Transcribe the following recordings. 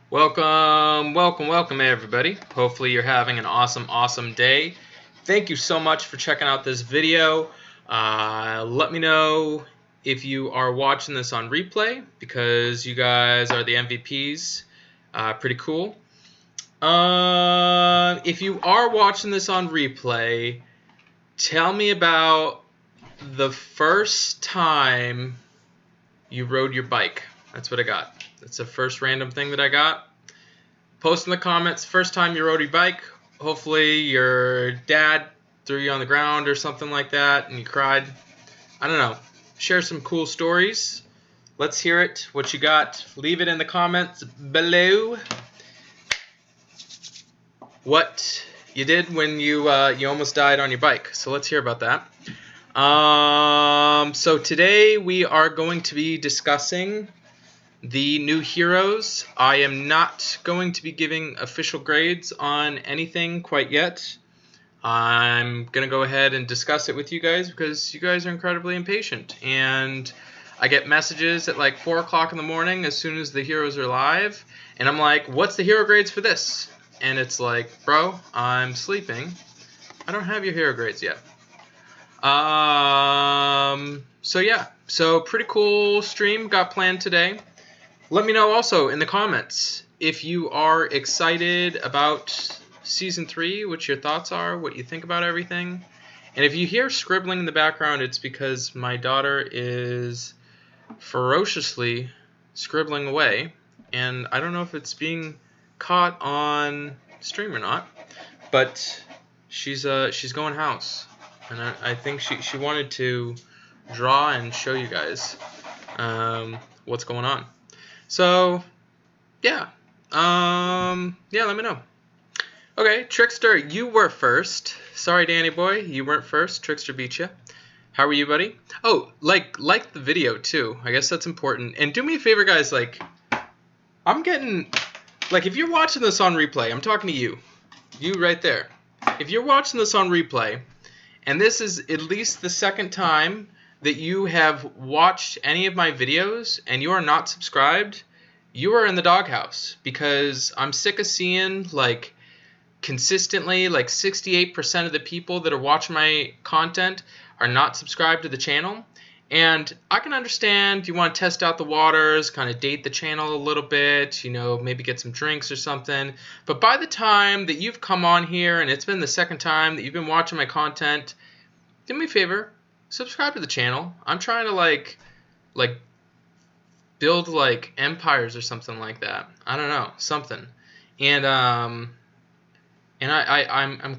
Welcome everybody. Hopefully you're having an awesome day. Thank you so much for checking out this video. Let me know if you are watching this on replay, because you guys are the MVPs. Pretty cool. If you are watching this on replay, tell me about the first time you rode your bike. That's what I got. That's the first random thing that I got. Post in the comments, first time you rode your bike. Hopefully your dad threw you on the ground or something like that and you cried. I don't know. Share some cool stories. Let's hear it. What you got? Leave it in the comments below. What you did when you almost died on your bike. So let's hear about that. So today we are going to be discussing the new heroes. I am not going to be giving official grades on anything quite yet. I'm going to go ahead and discuss it with you guys because you guys are incredibly impatient. And I get messages at like 4 o'clock in the morning as soon as the heroes are live. And I'm like, what's the hero grades for this? And it's like, bro, I'm sleeping. I don't have your hero grades yet. So yeah. So pretty cool stream got planned today. Let me know also in the comments if you are excited about Season 3, what your thoughts are, what you think about everything. And if you hear scribbling in the background, it's because my daughter is ferociously scribbling away. And I don't know if it's being caught on stream or not. But she's going house. And I think she wanted to draw and show you guys what's going on. So, yeah. Let me know. Okay, Trickster, you were first. Sorry, Danny boy, you weren't first. Trickster beat you. How are you, buddy? Oh, like the video, too. I guess that's important. And do me a favor, guys, I'm getting... if you're watching this on replay, I'm talking to you. You right there. If you're watching this on replay, and this is at least the second time that you have watched any of my videos and you are not subscribed, you are in the doghouse, because I'm sick of seeing consistently 68% of the people that are watching my content are not subscribed to the channel. And I can understand you want to test out the waters, kind of date the channel a little bit, maybe get some drinks or something. But by the time that you've come on here and it's been the second time that you've been watching my content, do me a favor. Subscribe to the channel. I'm trying to build empires or something like that. I don't know, something. And I'm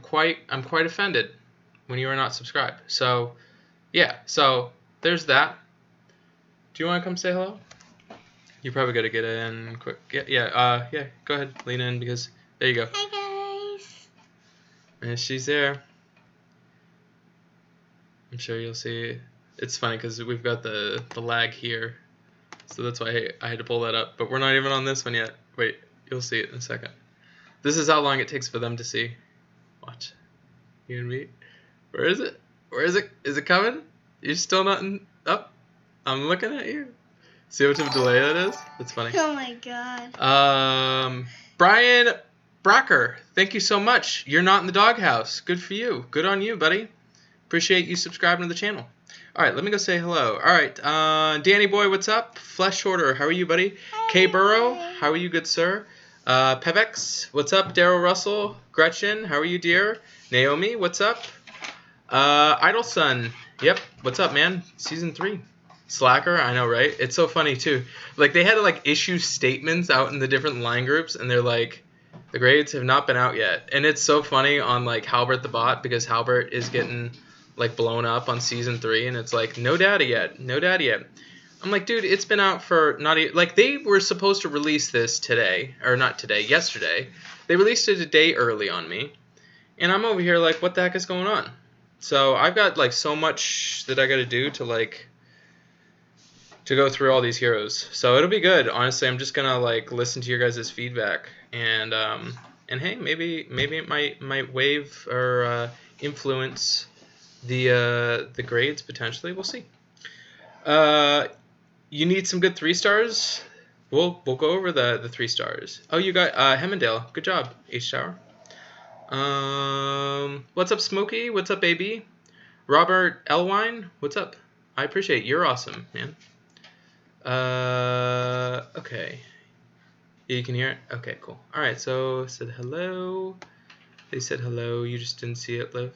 quite offended when you are not subscribed. So yeah, so there's that. Do you want to come say hello? You probably got to get in quick. Yeah. Go ahead, lean in, because there you go. Hi guys. And she's there. I'm sure you'll see. It's funny because we've got the lag here, so that's why I had to pull that up. But we're not even on this one yet. Wait, you'll see it in a second. This is how long it takes for them to see. Watch. You and me. Where is it? Where is it? Is it coming? You're still not up? I'm looking at you. See how much of a delay that is? That's funny. Oh my god. Brian Bracker, thank you so much. You're not in the doghouse. Good for you. Good on you, buddy. Appreciate you subscribing to the channel. All right, let me go say hello. All right, Danny boy, what's up? Flesh Shorter, how are you, buddy? Hi. K Burrow, how are you, good sir? Pevex, what's up? Daryl Russell, Gretchen, how are you, dear? Naomi, what's up? Idle Sun, yep, what's up, man? Season 3. Slacker, I know, right? It's so funny too. They had to issue statements out in the different line groups, and they're like, the grades have not been out yet. And it's so funny on Halbert the bot, because Halbert is getting blown up on Season 3, and it's no data yet, no data yet. I'm like, dude, it's been out for not even, they were supposed to release this today, or not today, yesterday. They released it a day early on me, and I'm over here what the heck is going on? So I've got so much that I got to do to to go through all these heroes. So it'll be good. Honestly, I'm just gonna listen to your guys' feedback, and hey, maybe it might wave or influence the grades potentially. We'll see. You need some good 3 stars? We'll go over the 3 stars. Oh, you got Heimdall. Good job, H Tower. What's up, Smokey? What's up, AB? Robert Elwine? What's up? I appreciate it. You're awesome, man. Okay. Yeah, you can hear it? Okay, cool. Alright, so it said hello. They said hello. You just didn't see it, Liv.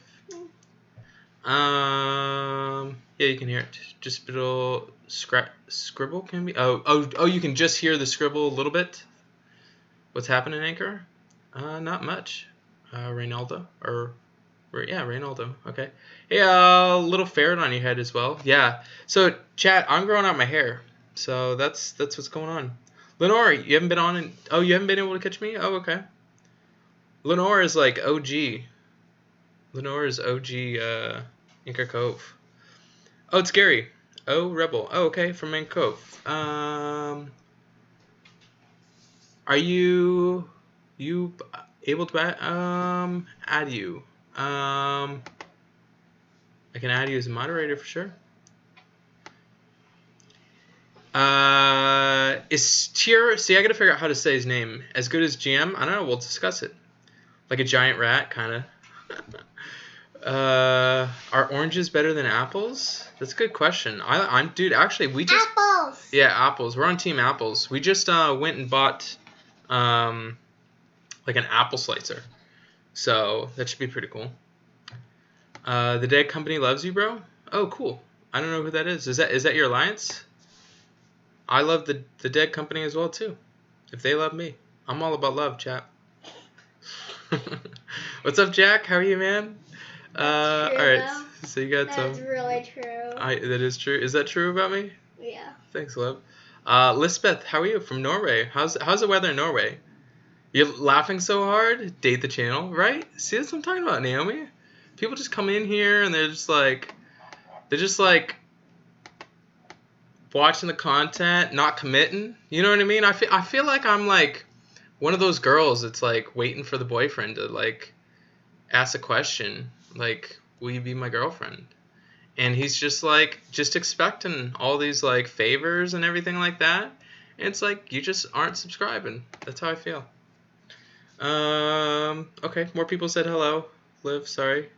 Yeah, you can hear it. Just a little scribble can be. Oh, you can just hear the scribble a little bit. What's happening, Anchor? Not much. Reynaldo Reynaldo. Okay. Hey, little ferret on your head as well. Yeah. So, chat, I'm growing out my hair. So that's what's going on. Lenore, you haven't been on you haven't been able to catch me? Oh, okay. Lenore is like OG. Lenore is OG Anchor Cove. Oh, it's Gary. Oh, Rebel. Oh, okay, from Anchor Cove. Are you able to add you? I can add you as a moderator for sure. Is Tier... See, I gotta figure out how to say his name. As good as GM? I don't know, we'll discuss it. Like a giant rat, kind of. Are oranges better than apples? That's a good question. Dude, actually, we just... Apples! Yeah, apples. We're on Team Apples. We just went and bought, like an apple slicer. So, that should be pretty cool. The Dead Company loves you, bro? Oh, cool. I don't know who that is. Is that your alliance? I love the Dead Company as well, too. If they love me. I'm all about love, chat. What's up, Jack? How are you, man? That's true, alright. though. So you got That's some... really true. That is true. Is that true about me? Yeah. Thanks, love. Lisbeth, how are you? From Norway. How's the weather in Norway? You're laughing so hard? Date the channel, right? See, that's what I'm talking about, Naomi. People just come in here and they're just like watching the content, not committing. You know what I mean? I feel like I'm like one of those girls that's like waiting for the boyfriend to like ask a question, like, will you be my girlfriend? And he's just like expecting all these like favors and everything like that. And it's like you just aren't subscribing. That's how I feel. Okay, more people said hello. Liv, sorry.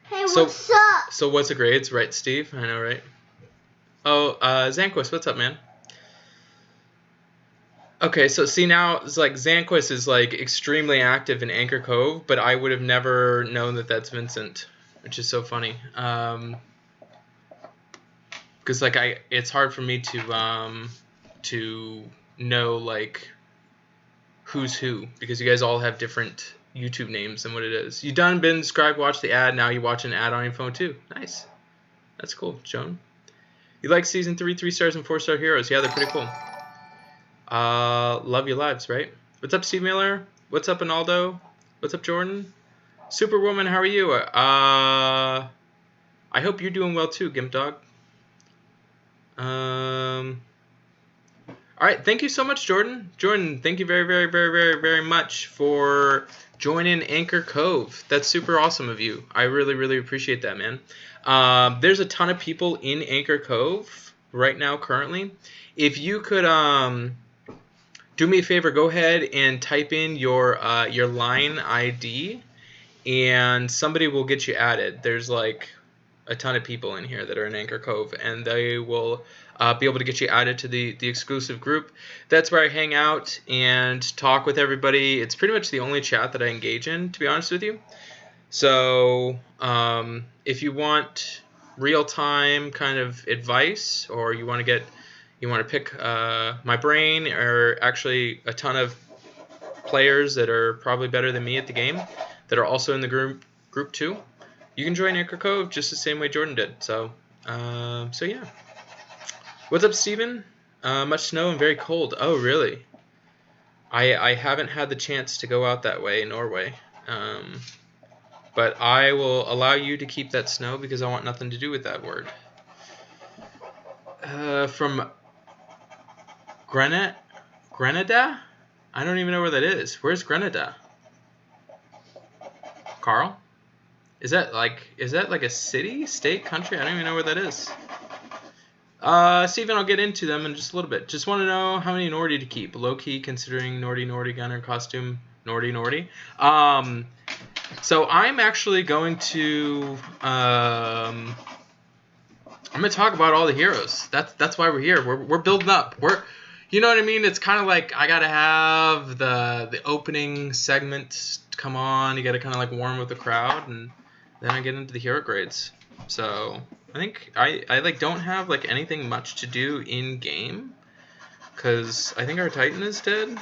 Hey, what's up? So what's the grades, right, Steve? I know, right? Oh, Zanquist, what's up, man? Okay, so see now, it's like Zanquist is like extremely active in Anchor Cove, but I would have never known that that's Vincent, which is so funny. Because like it's hard for me to know like who's who, because you guys all have different YouTube names and what it is. You done been subscribed, watch the ad, now you watch an ad on your phone too. Nice. That's cool, Joan. You like season 3, 3 stars and 4-star heroes? Yeah, they're pretty cool. Love your lives, right? What's up, Steve Miller? What's up, Arnaldo? What's up, Jordan? Superwoman, how are you? I hope you're doing well too, Gimp Dog. All right, thank you so much, Jordan. Jordan, thank you very, very, very, very, very much for joining Anchor Cove. That's super awesome of you. I really, really appreciate that, man. There's a ton of people in Anchor Cove right now currently. If you could do me a favor, go ahead and type in your line ID, and somebody will get you added. There's like a ton of people in here that are in Anchor Cove, and they will be able to get you added to the exclusive group. That's where I hang out and talk with everybody. It's pretty much the only chat that I engage in, to be honest with you. So if you want real-time kind of advice, or you want to pick my brain, or actually a ton of players that are probably better than me at the game that are also in the group too, you can join Anchor Cove just the same way Jordan did. So yeah. What's up, Steven? Much snow and very cold. Oh, really? I haven't had the chance to go out that way in Norway. But I will allow you to keep that snow because I want nothing to do with that word. From Grenada? I don't even know where that is. Where's Grenada? Carl? Is that like a city, state, country? I don't even know where that is. Steven, I'll get into them in just a little bit. Just want to know how many Nordri to keep. Low key, considering Nordri gunner costume. Nordri. So I'm actually going to I'm going to talk about all the heroes. That's why we're here. We're building up. You know what I mean? It's kind of like I gotta have the opening segment come on. You gotta kind of like warm with the crowd, and then I get into the hero grades. So I think I like don't have like anything much to do in game, because I think our Titan is dead.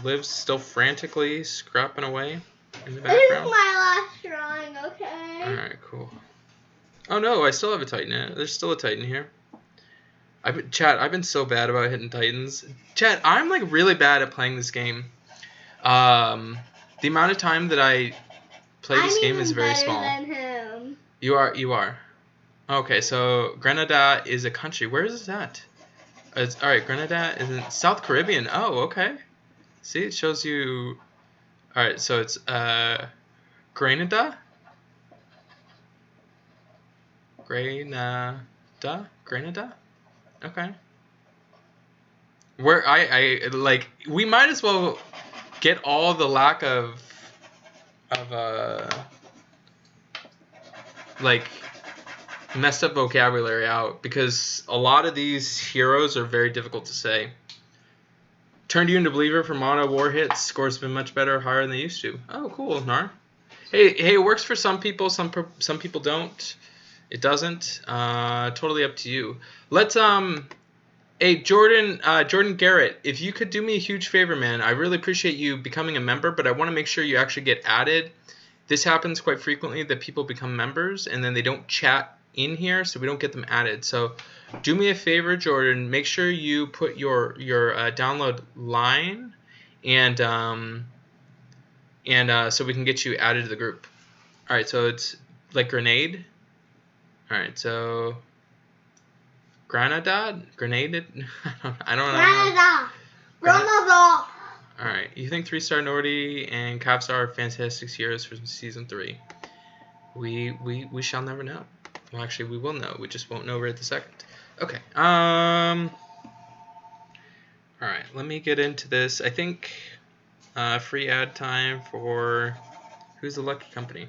Lives still frantically scrapping away in the background. This is my last drawing, okay? Alright, cool. Oh no, I still have a Titan. There's still a Titan here. I've been so bad about hitting Titans. Chat, I'm like really bad at playing this game. The amount of time that I play this game is very small. I'm even better than him. You are. Okay, so Grenada is a country. Where is that? Alright, Grenada is in South Caribbean. Oh, okay. See, it shows you... Alright, so it's Grenada? Grenada? Okay. Where I like, we might as well get all the lack of like messed up vocabulary out, because a lot of these heroes are very difficult to say. Turned you into believer for mono war hits. Scores have been much better, higher than they used to. Oh, cool, Nar. Hey, it works for some people. Some people don't. It doesn't. Totally up to you. Let's hey Jordan Garrett, if you could do me a huge favor, man. I really appreciate you becoming a member, but I want to make sure you actually get added. This happens quite frequently, that people become members and then they don't chat in here, so we don't get them added. So do me a favor, Jordan. Make sure you put your download line, and so we can get you added to the group. All right, so it's like grenade. All right, so grenade. I don't know. Grenada. All right, you think 3-star Nordri and Kvasir are fantastic heroes for season 3? We shall never know. Well, actually, we will know. We just won't know right this second. Okay. All right. Let me get into this. I think free ad time for who's the lucky company.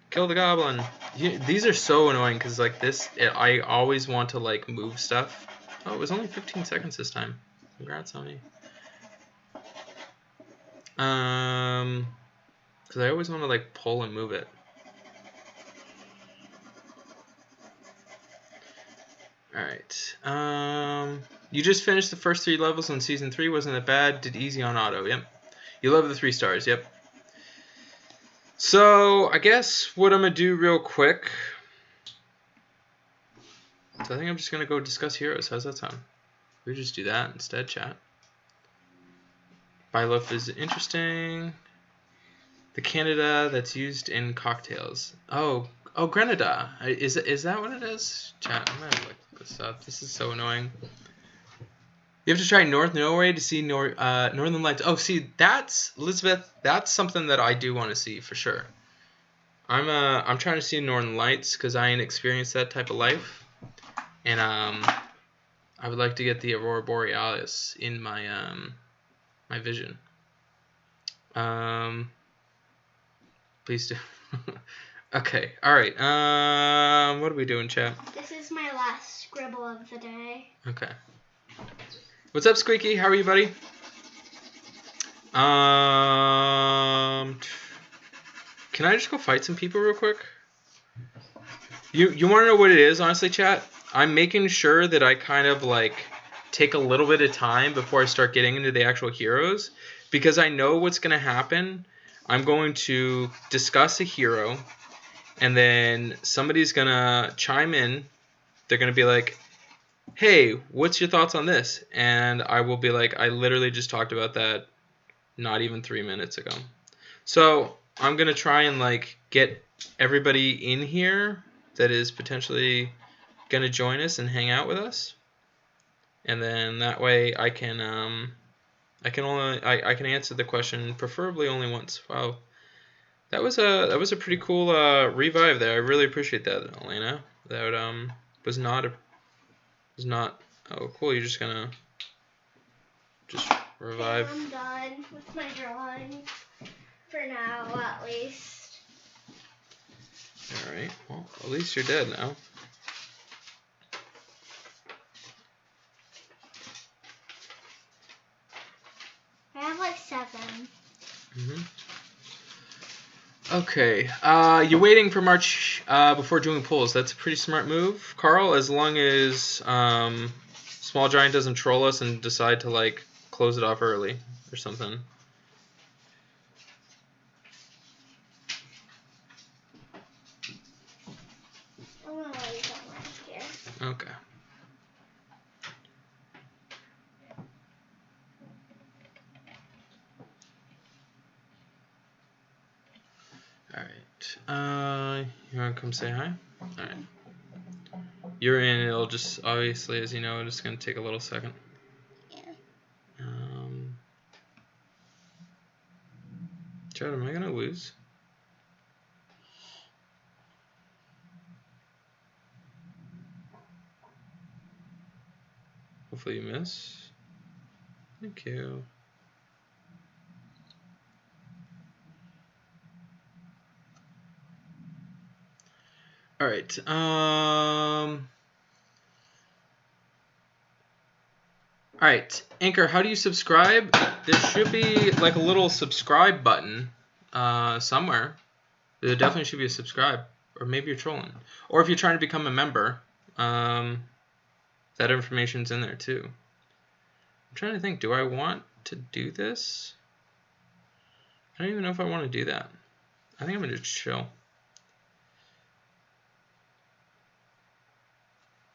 Kill the goblin. These are so annoying because like this, I always want to like move stuff. Oh, it was only 15 seconds this time. Congrats on me. Because I always want to like pull and move it. Alright. You just finished the first 3 levels on Season 3. Wasn't that bad? Did easy on auto. Yep. You love the 3 stars. Yep. So, I guess what I'm going to do real quick. So, I think I'm just going to go discuss heroes. How's that sound? We just do that instead, chat. By-Ulf is interesting. The Canada that's used in cocktails. Oh, Grenada. Is that what it is? Chat, I'm going to look this up. This is so annoying. You have to try North Norway to see Northern Lights. Oh, see, that's Elizabeth. That's something that I do want to see for sure. I'm trying to see Northern Lights because I ain't experienced that type of life, and I would like to get the Aurora Borealis in my my vision. Please do. Okay. All right. What are we doing, chat? This is my last scribble of the day. Okay. What's up, Squeaky? How are you, buddy? Can I just go fight some people real quick? You want to know what it is, honestly, chat? I'm making sure that I kind of like take a little bit of time before I start getting into the actual heroes, because I know what's going to happen. I'm going to discuss a hero, and then somebody's going to chime in. They're going to be like, hey, what's your thoughts on this? And I will be like, I literally just talked about that not even 3 minutes ago. So I'm going to try and like get everybody in here that is potentially going to join us and hang out with us. And then that way I can answer the question preferably only once. Wow. That was a pretty cool revive there. I really appreciate that, Elena. That was not. Oh, cool. You're just gonna just revive. I'm done with my drawing for now, at least. All right. Well, at least you're dead now. I have like 7. Okay. You're waiting for March before doing pulls. That's a pretty smart move, Carl. As long as Small Giant doesn't troll us and decide to like close it off early or something. I'm gonna let you go last here. Okay. Alright. You wanna come say hi? Alright. You're in, it'll just obviously, as you know, it's gonna take a little second. Yeah. Chad, am I gonna lose? Hopefully you miss. Thank you. Alright, Alright, Anchor, how do you subscribe? There should be like a little subscribe button somewhere. There definitely should be a subscribe. Or maybe you're trolling. Or if you're trying to become a member, that information's in there too. I'm trying to think, do I want to do this? I don't even know if I want to do that. I think I'm going to just chill.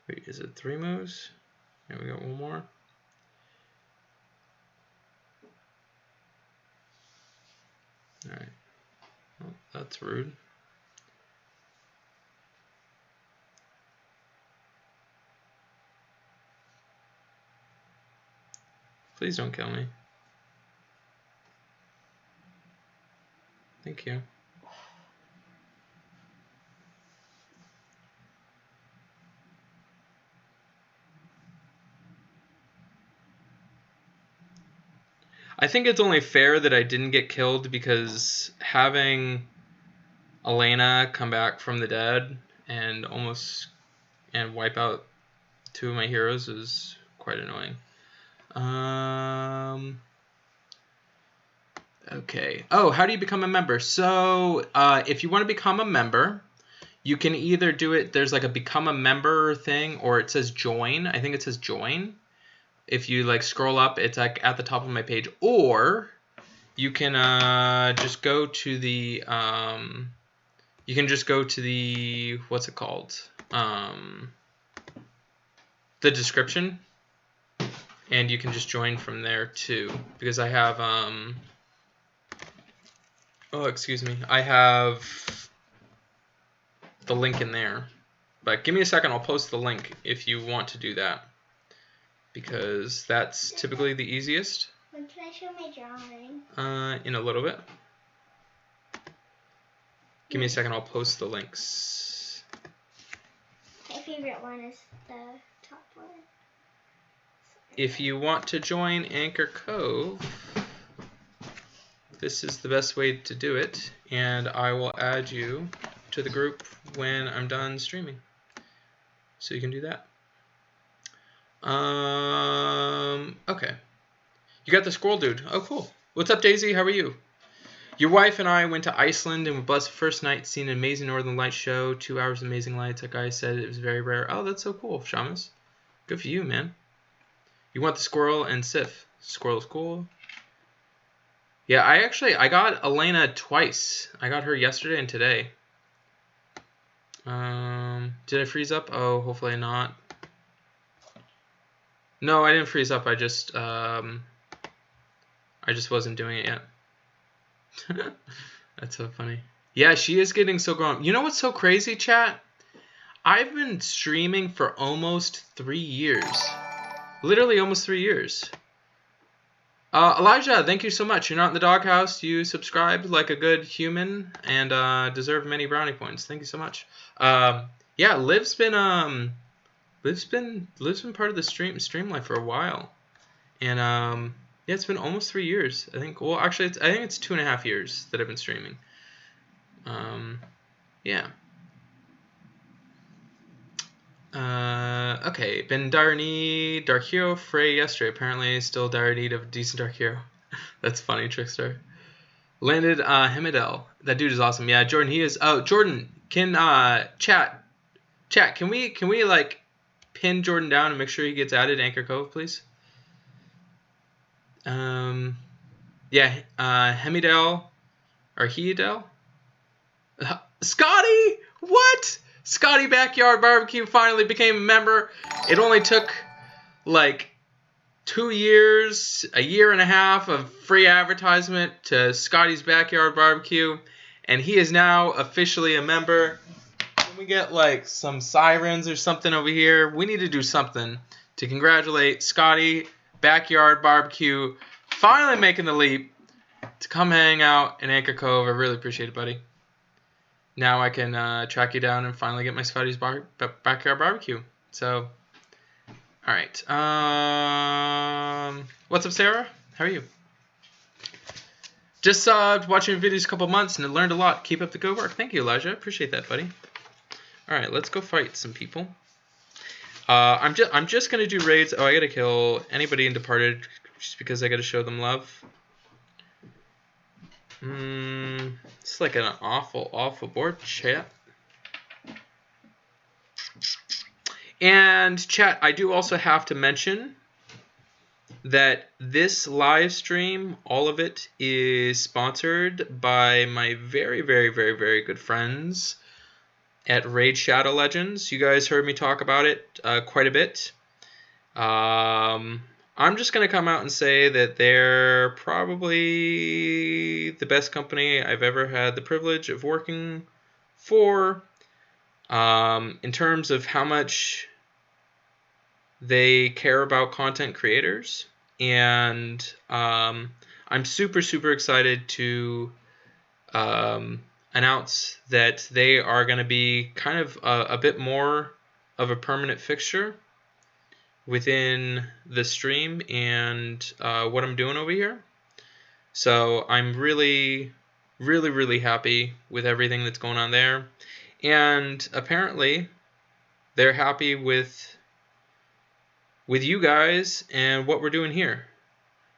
Wait, is it 3 moves? Yeah, we got one more. Alright. Well, that's rude. Please don't kill me. Thank you. I think it's only fair that I didn't get killed because having Elena come back from the dead and wipe out 2 of my heroes is quite annoying. Okay. Oh, how do you become a member? So, if you want to become a member, you can either do it, there's like a become a member thing, or it says join. I think it says join. If you like scroll up, it's like at the top of my page. Or you can just go to the what's it called? The description. And you can just join from there too. Because I have I have the link in there. But give me a second, I'll post the link if you want to do that. Because that's typically the easiest. When can I show my drawing? In a little bit. Give me a second, I'll post the links. My favorite one is the top one. If you want to join Anchor Cove, this is the best way to do it, and I will add you to the group when I'm done streaming. So you can do that. Okay. You got the scroll dude. Oh, cool. What's up, Daisy? How are you? Your wife and I went to Iceland and were blessed first night seeing an amazing Northern Lights show. 2 hours of amazing lights. That guy said it was very rare. Oh, that's so cool, Shamus. Good for you, man. You want the squirrel and Sif. Squirrel's cool. Yeah, I got Elena twice. I got her yesterday and today. Did I freeze up? Oh, hopefully not. No, I didn't freeze up. I just wasn't doing it yet. That's so funny. Yeah, she is getting so grown. You know what's so crazy, chat? I've been streaming for almost 3 years. Literally almost 3 years. Elijah, thank you so much. You're not in the doghouse. You subscribed like a good human and deserve many brownie points. Thank you so much. Yeah, yeah, Liv's been part of the stream life for a while, and yeah, it's been almost 3 years. I think. Well, actually, I think it's 2.5 years that I've been streaming. Yeah. Okay, been dire need, Dark Hero, Freya yesterday. Apparently, still dire need of a decent Dark Hero. That's funny, Trickster. Landed Heimdall. That dude is awesome. Yeah, Jordan, he is. Oh, Jordan, can chat, can we like pin Jordan down and make sure he gets added to Anchor Cove, please? Yeah, Heimdall or Heimdall? Scotty, what? Scotty Backyard Barbecue finally became a member. It only took like 2 years, a year and a half of free advertisement to Scotty's Backyard Barbecue, and he is now officially a member. Can we get like some sirens or something over here? We need to do something to congratulate Scotty Backyard Barbecue finally making the leap to come hang out in Anchor Cove. I really appreciate it, buddy. Now I can track you down and finally get my Scotty's Backyard Barbecue. So, all right. What's up, Sarah? How are you? Just watching your videos a couple months and learned a lot. Keep up the good work. Thank you, Elijah. Appreciate that, buddy. All right, let's go fight some people. I'm just gonna do raids. Oh, I gotta kill anybody in Departed just because I gotta show them love. It's like an awful board, chat. And chat, I do also have to mention that this live stream, all of it, is sponsored by my very, very, very, very good friends at Raid Shadow Legends. You guys heard me talk about it quite a bit. I'm just going to come out and say that they're probably the best company I've ever had the privilege of working for. In terms of how much they care about content creators. And I'm super, super excited to announce that they are going to be kind of a bit more of a permanent fixture within the stream and what I'm doing over here. So I'm really, really, really happy with everything that's going on there. And apparently they're happy with you guys and what we're doing here.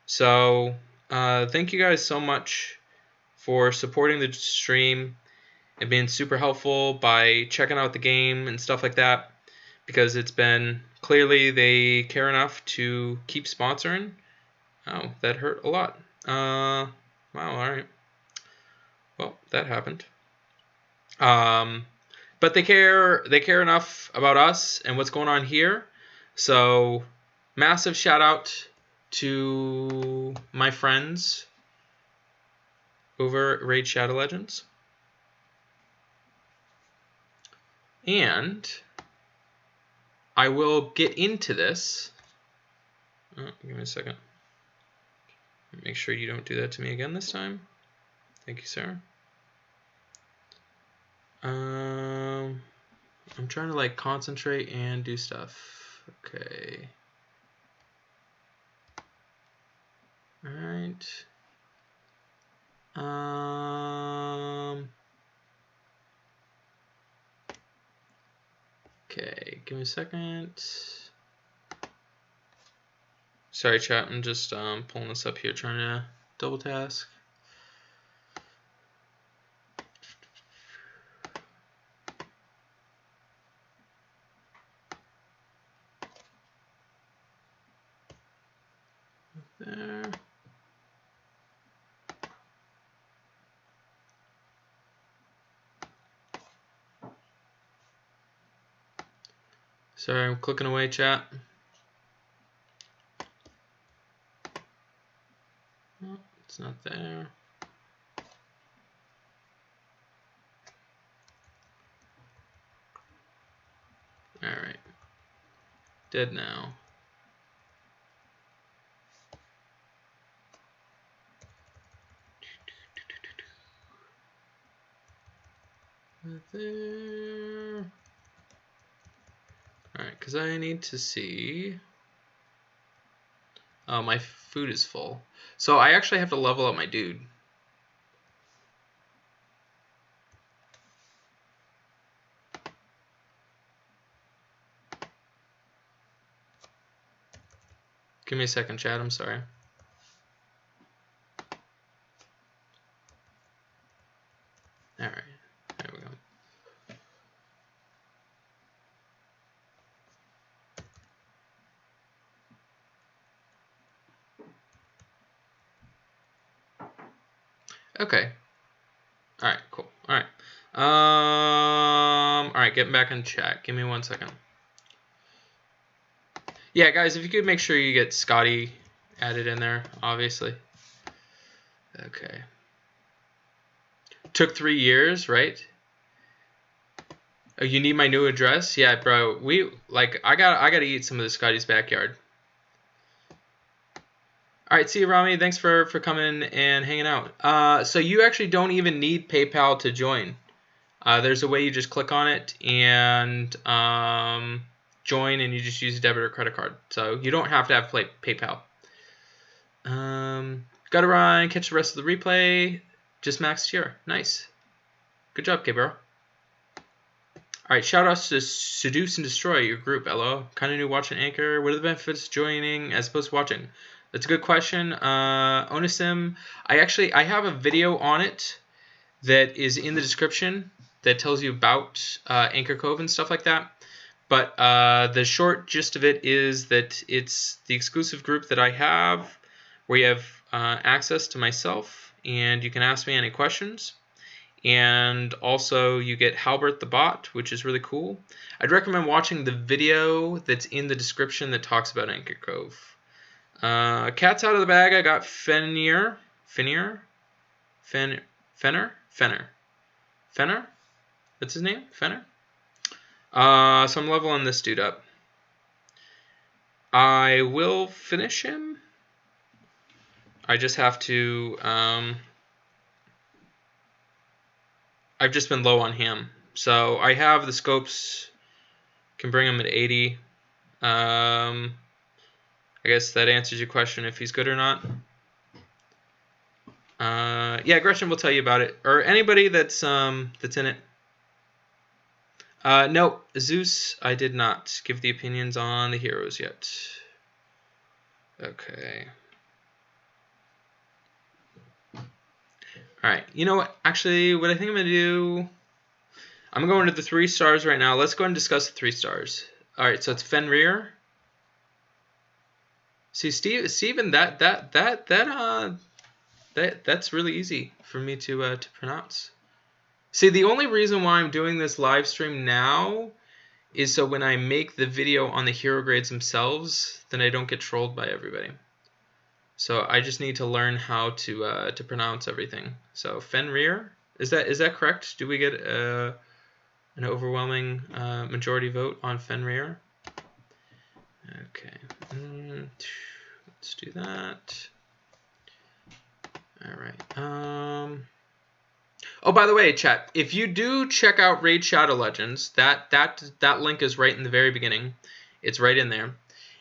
So thank you guys so much for supporting the stream and being super helpful by checking out the game and stuff like that, because it's been clearly they care enough to keep sponsoring. Oh, that hurt a lot. Wow, alright. Well, that happened. But they care enough about us and what's going on here. So massive shout out to my friends over at Raid Shadow Legends. And I will get into this. Oh, give me a second. Make sure you don't do that to me again this time. Thank you, Sarah. I'm trying to like concentrate and do stuff. Okay. All right. Okay, give me a second. Sorry, chat. I'm just pulling this up here, trying to double task. There. Sorry, I'm clicking away, chat. Oh, it's not there. Alright. Dead now. There. Alright, because I need to see... Oh, my food is full. So I actually have to level up my dude. Give me a second, chat. I'm sorry. Alright, there we go. Okay. Alright, cool. Alright. Alright, getting back in chat. Give me 1 second. Yeah, guys, if you could make sure you get Scotty added in there, obviously. Okay. Took 3 years, right? Oh, you need my new address? Yeah, bro. I gotta eat some of the Scotty's backyard. Alright, see you, Rami. Thanks for coming and hanging out. So you actually don't even need PayPal to join. There's a way you just click on it and join, and you just use a debit or credit card. So you don't have to have PayPal. Gotta run, catch the rest of the replay. Just maxed here. Nice. Good job, K-Bro. Alright, shout outs to Seduce and Destroy, your group, LO. Kinda new watching Anchor. What are the benefits of joining as opposed to watching? That's a good question. Onisim, I have a video on it that is in the description that tells you about Anchor Cove and stuff like that. But the short gist of it is that it's the exclusive group that I have where you have access to myself and you can ask me any questions. And also you get Halbert the bot, which is really cool. I'd recommend watching the video that's in the description that talks about Anchor Cove. Cat's out of the bag. I got Fenrir. That's his name? Fenrir? So I'm leveling this dude up. I will finish him. I just have to... I've just been low on him. So I have the scopes. Can bring him at 80. I guess that answers your question if he's good or not. Yeah, Gretchen will tell you about it. Or anybody that's in it. No, Zeus, I did not give the opinions on the heroes yet. Okay. Alright, you know what? Actually, what I think I'm going to do... I'm going to the 3 stars right now. Let's go and discuss the 3 stars. Alright, so it's Fenrir. See, Steven, that's really easy for me to pronounce. See, the only reason why I'm doing this live stream now is so when I make the video on the hero grades themselves, then I don't get trolled by everybody. So I just need to learn how to pronounce everything. So Fenrir, is that correct? Do we get an overwhelming majority vote on Fenrir? Okay, let's do that. All right. Oh, by the way, chat, if you do check out Raid Shadow Legends, that link is right in the very beginning. It's right in there.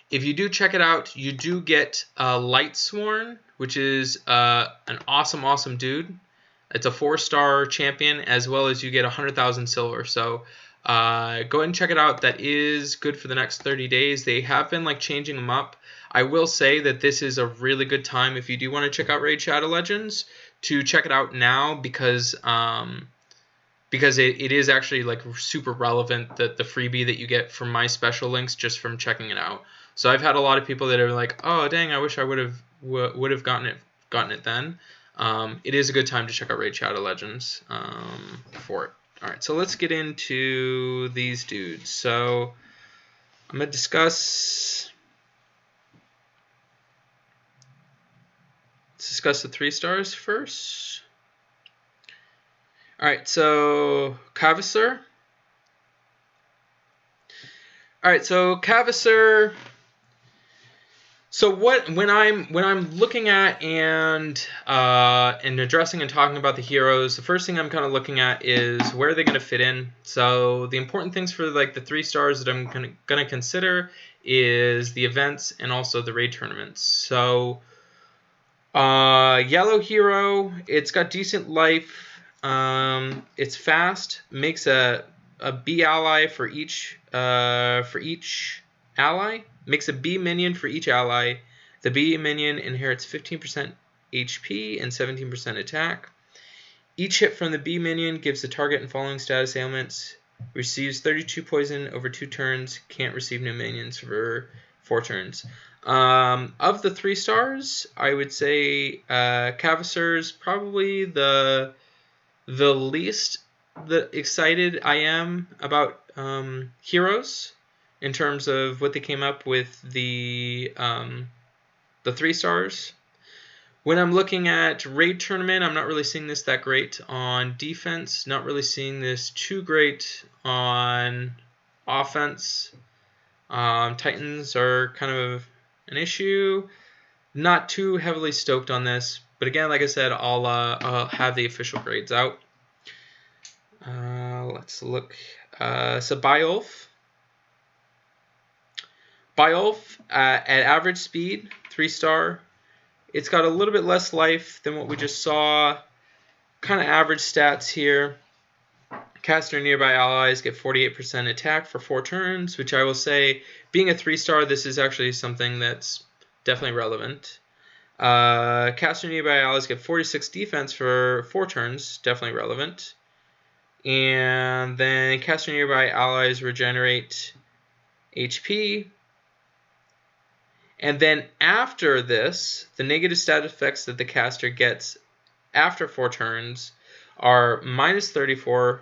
If you do check it out, you do get Lightsworn, which is an awesome dude. It's a 4-star champion, as well as you get 100,000 silver. So go ahead and check it out. That is good for the next 30 days. They have been changing them up. I will say that this is a really good time if you do want to check out Raid Shadow Legends to check it out now because it is actually super relevant, that the freebie that you get from my special links just from checking it out. So I've had a lot of people that are like, oh dang, I wish I would have gotten it then. It is a good time to check out Raid Shadow Legends for it. All right, so let's get into these dudes. So I'm gonna discuss. Let's discuss the 3 stars first. All right, so Kvasir. All right, so Kvasir. So when I'm looking at and addressing and talking about the heroes, the first thing I'm kind of looking at is where are they going to fit in. So the important things for like the 3 stars that I'm going to consider is the events and also the raid tournaments. So yellow hero, it's got decent life. It's fast, makes a B ally for each ally. Makes a B minion for each ally. The B minion inherits 15% HP and 17% attack. Each hit from the B minion gives the target and following status ailments. Receives 32 poison over 2 turns. Can't receive new minions for 4 turns. Of the 3 stars, I would say Kvasir's probably the least excited I am about heroes in terms of what they came up with the 3 stars. When I'm looking at raid tournament, I'm not really seeing this that great on defense. Not really seeing this too great on offense. Titans are kind of an issue. Not too heavily stoked on this, but again, like I said, I'll have the official grades out. Let's look. So By-Ulf. By-Ulf at average speed, 3 star. It's got a little bit less life than what we just saw. Kind of average stats here. Caster nearby allies get 48% attack for 4 turns, which I will say, being a 3 star, this is actually something that's definitely relevant. Caster nearby allies get 46 defense for 4 turns, definitely relevant. And then caster nearby allies regenerate HP. And then after this, the negative stat effects that the caster gets after 4 turns are minus 34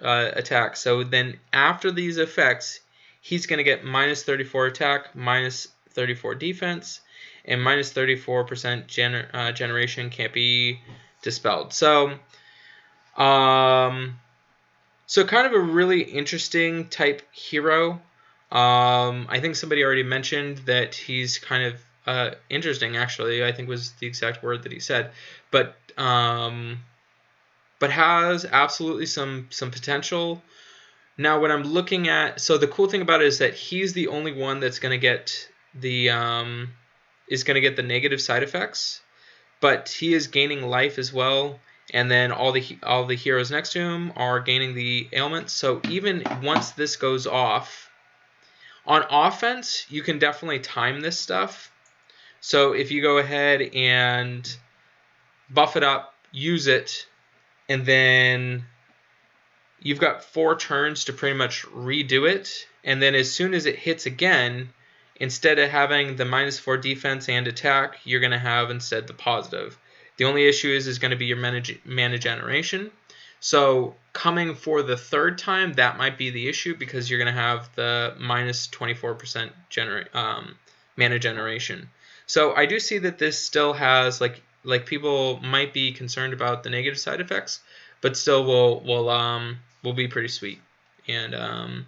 attack. So then after these effects, he's going to get minus 34 attack, minus 34 defense, and minus 34% generation can't be dispelled. So, kind of a really interesting type hero. I think somebody already mentioned that he's kind of interesting, actually, I think was the exact word that he said. But has absolutely some potential. Now, when I'm looking at, so the cool thing about it is that he's the only one that's going to get the negative side effects, but he is gaining life as well. And then all the heroes next to him are gaining the ailments. So even once this goes off, on offense, you can definitely time this stuff. So if you go ahead and buff it up, use it, and then you've got 4 turns to pretty much redo it. And then as soon as it hits again, instead of having the minus 4 defense and attack, you're going to have instead the positive. The only issue is going to be your mana generation. So coming for the 3rd time, that might be the issue because you're going to have the minus 24% mana generation. So I do see that this still has, like people might be concerned about the negative side effects, but still will be pretty sweet. And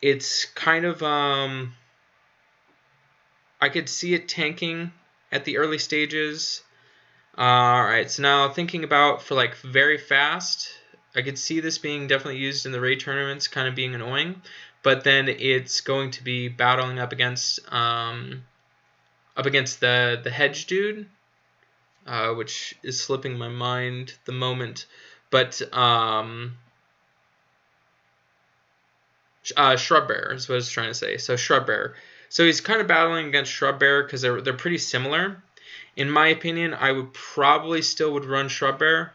it's kind of I could see it tanking at the early stages. Alright, so now thinking about for like very fast, I could see this being definitely used in the raid tournaments, kind of being annoying, but then it's going to be battling up against the hedge dude, which is slipping my mind the moment, but Shrub Bearer is what I was trying to say. So Shrub Bearer. So he's kind of battling against Shrub Bearer because they're pretty similar. In my opinion, I would probably still run Shrub Bearer,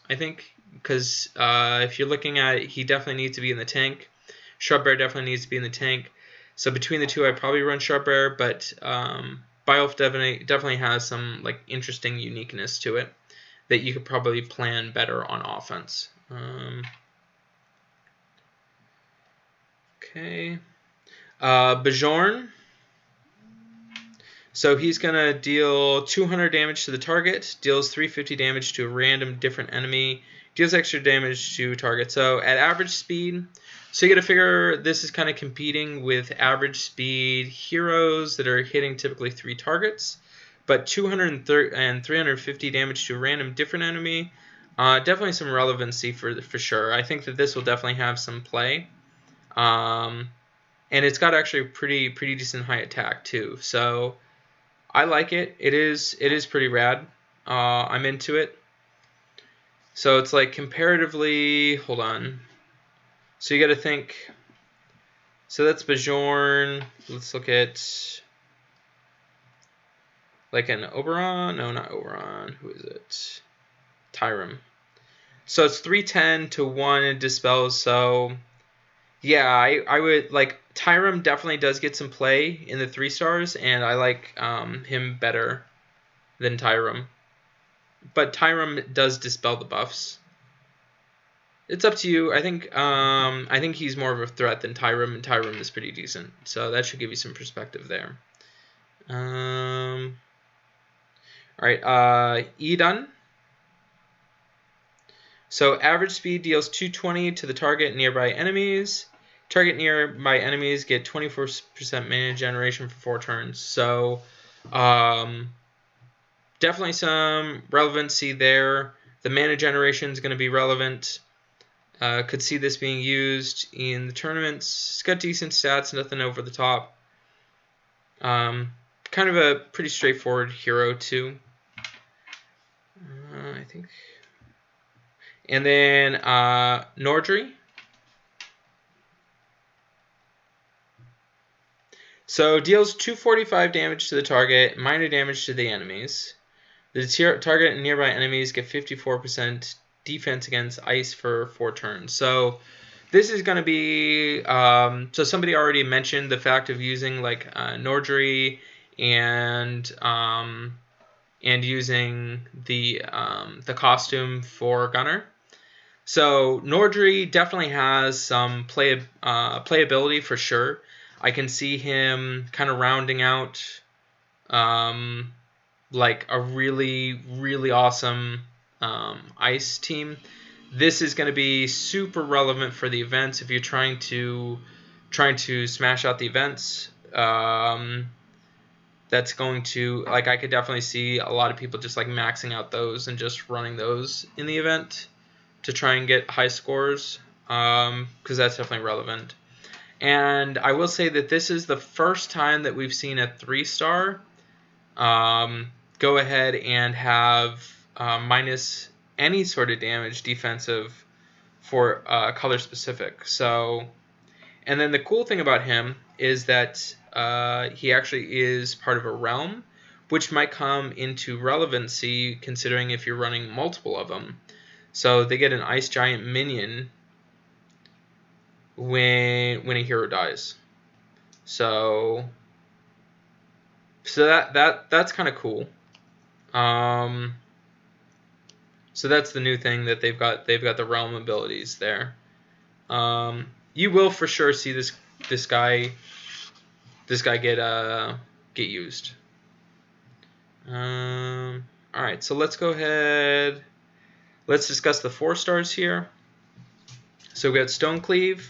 I think, because if you're looking at it, he definitely needs to be in the tank. Shrub Bearer definitely needs to be in the tank. So between the two, I'd probably run Shrub Bearer, but By-Ulf definitely has some like interesting uniqueness to it that you could probably plan better on offense. Okay. Bjorn. So he's going to deal 200 damage to the target, deals 350 damage to a random different enemy, Deals extra damage to target. So at average speed, so you got to figure this is kind of competing with average speed heroes that are hitting typically 3 targets, but 230 and 350 damage to a random different enemy. Definitely some relevancy for sure. I think that this will definitely have some play. And it's got actually pretty decent high attack too. So I like it. It is pretty rad. I'm into it. So it's like comparatively, hold on. So you got to think. So that's Bjorn. Let's look at like an Oberon. No, not Oberon. Who is it? Tyrum. So it's 310 to 1 and dispels. So yeah, I would like Tyrum definitely does get some play in the 3 stars, and I like him better than Tyrum. But Tyrum does dispel the buffs. It's up to you. I think he's more of a threat than Tyrum, and Tyrum is pretty decent. So that should give you some perspective there. All right, El-Dunn. So average speed deals 220 to the target nearby enemies. Target nearby enemies get 24% mana generation for 4 turns. So definitely some relevancy there. The mana generation is going to be relevant. Could see this being used in the tournaments. It's got decent stats, nothing over the top. Kind of a pretty straightforward hero too. I think. And then Nordri. So deals 245 damage to the target, minor damage to the enemies. The target and nearby enemies get 54% defense against ice for 4 turns. So this is going to be so somebody already mentioned the fact of using like Nordri and using the costume for Gunner. So Nordri definitely has some playability for sure. I can see him kind of rounding out like a really awesome ice team. This is going to be super relevant for the events if you're trying to smash out the events. That's going to, like, I could definitely see a lot of people just like maxing out those and just running those in the event to try and get high scores, because that's definitely relevant. And I will say that this is the first time that we've seen a 3-star go ahead and have minus any sort of damage defensive for color specific. So, and then the cool thing about him is that he actually is part of a realm, which might come into relevancy considering if you're running multiple of them. So they get an ice giant minion when a hero dies. So that's kind of cool. So that's the new thing that they've got. They've got the realm abilities there. You will for sure see this guy get used. All right, so let's go ahead. Let's discuss the 4 stars here. So we got Stonecleave.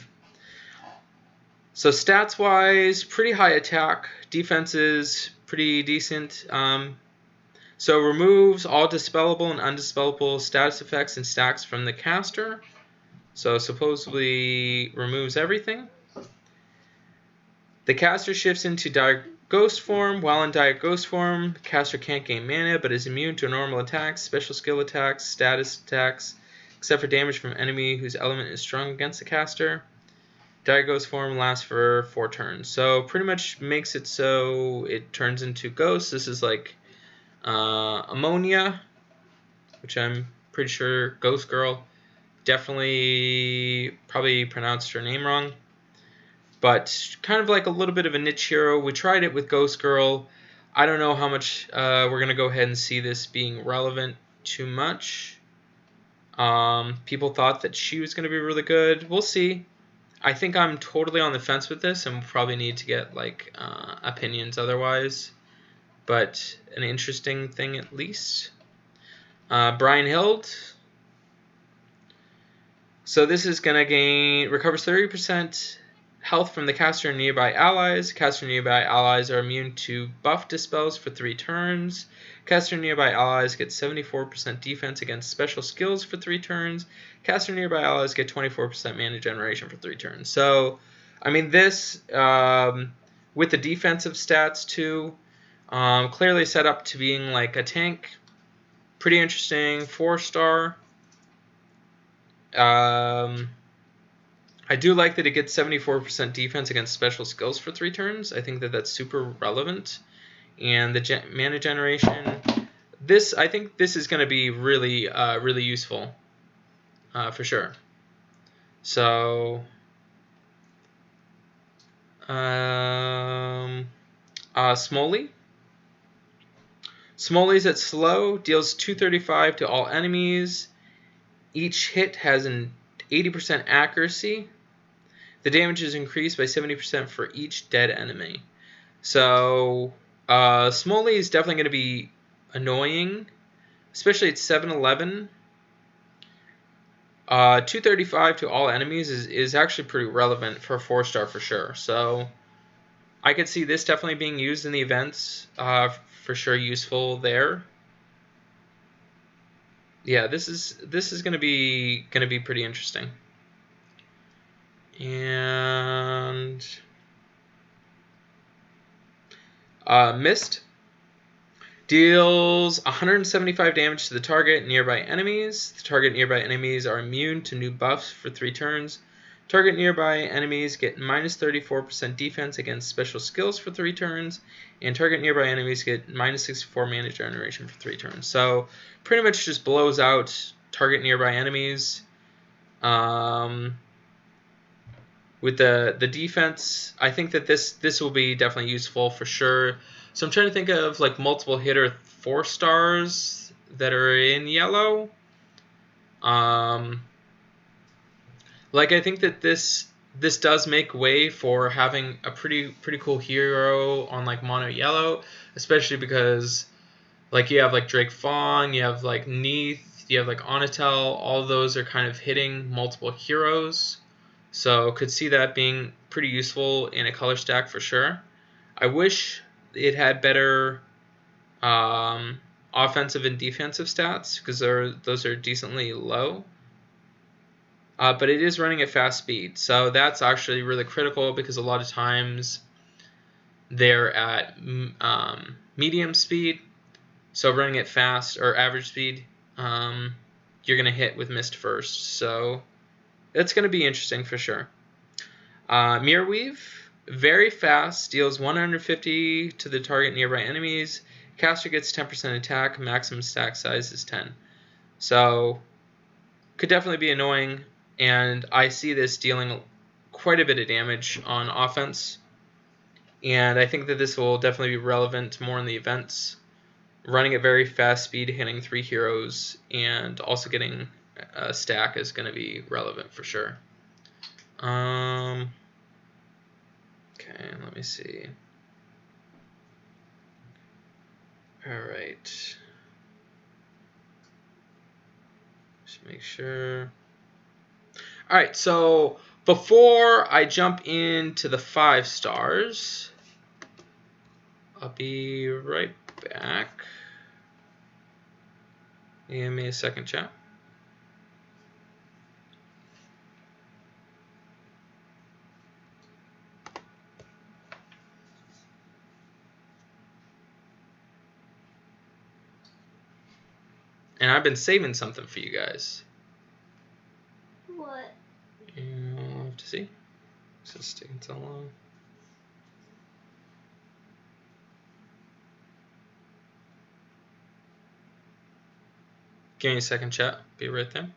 So stats wise, pretty high attack. Defense is pretty decent. So removes all dispellable and undispellable status effects and stacks from the caster. So supposedly removes everything. The caster shifts into dire ghost form. While in dire ghost form, the caster can't gain mana but is immune to normal attacks, special skill attacks, status attacks, except for damage from enemy whose element is strong against the caster. Dire ghost form lasts for 4 turns. So pretty much makes it so it turns into ghost. This is like Ammonia, which I'm pretty sure Ghost Girl. Definitely probably pronounced her name wrong. But kind of like a little bit of a niche hero. We tried it with Ghost Girl. I don't know how much we're going to go ahead and see this being relevant too much. People thought that she was going to be really good. We'll see. I think I'm totally on the fence with this and we'll probably need to get like opinions otherwise. But an interesting thing at least. Brynhild. So this is going to recovers 30% health from the caster and nearby allies. Caster and nearby allies are immune to buff dispels for 3 turns. Caster and nearby allies get 74% defense against special skills for 3 turns. Caster and nearby allies get 24% mana generation for 3 turns. So, I mean, this, with the defensive stats too, clearly set up to being like a tank. Pretty interesting, 4-star. I do like that it gets 74% defense against special skills for 3 turns. I think that that's super relevant. And the mana generation, I think this is going to be really, really useful, for sure. So, Sumle. Smole's at slow, deals 235 to all enemies. Each hit has an 80% accuracy. The damage is increased by 70% for each dead enemy. So, Sumle is definitely going to be annoying, especially at 711. 235 to all enemies is actually pretty relevant for a 4-star for sure. So, I could see this definitely being used in the events. For sure, useful there. Yeah, this is gonna be pretty interesting. And Mist deals 175 damage to the target and nearby enemies. The target and nearby enemies are immune to new buffs for 3 turns. Target nearby enemies get minus 34% defense against special skills for 3 turns, and target nearby enemies get minus 64 mana generation for 3 turns. So pretty much just blows out target nearby enemies. With the defense, I think that this will be definitely useful for sure. So I'm trying to think of like multiple hitter 4-stars that are in yellow. Like I think that this does make way for having a pretty cool hero on like mono yellow, especially because like you have like Drake Fong, you have like Neith, you have like Onatel. All of those are kind of hitting multiple heroes. So could see that being pretty useful in a color stack for sure. I wish it had better offensive and defensive stats because those are decently low. But it is running at fast speed, so that's actually really critical because a lot of times they're at medium speed. So running at fast or average speed, you're going to hit with Mist first. So that's going to be interesting for sure. Mireweave, very fast, deals 150 to the target nearby enemies. Caster gets 10% attack, maximum stack size is 10. So, could definitely be annoying, and I see this dealing quite a bit of damage on offense. And I think that this will definitely be relevant more in the events. Running at very fast speed, hitting 3 heroes, and also getting a stack is going to be relevant for sure. Okay, let me see. Alright. Just make sure. Alright, so before I jump into the 5 stars, I'll be right back. Give me a second, chat. And I've been saving something for you guys. What? You'll have to see. This is taking so long. Give me a second, chat. Be right there.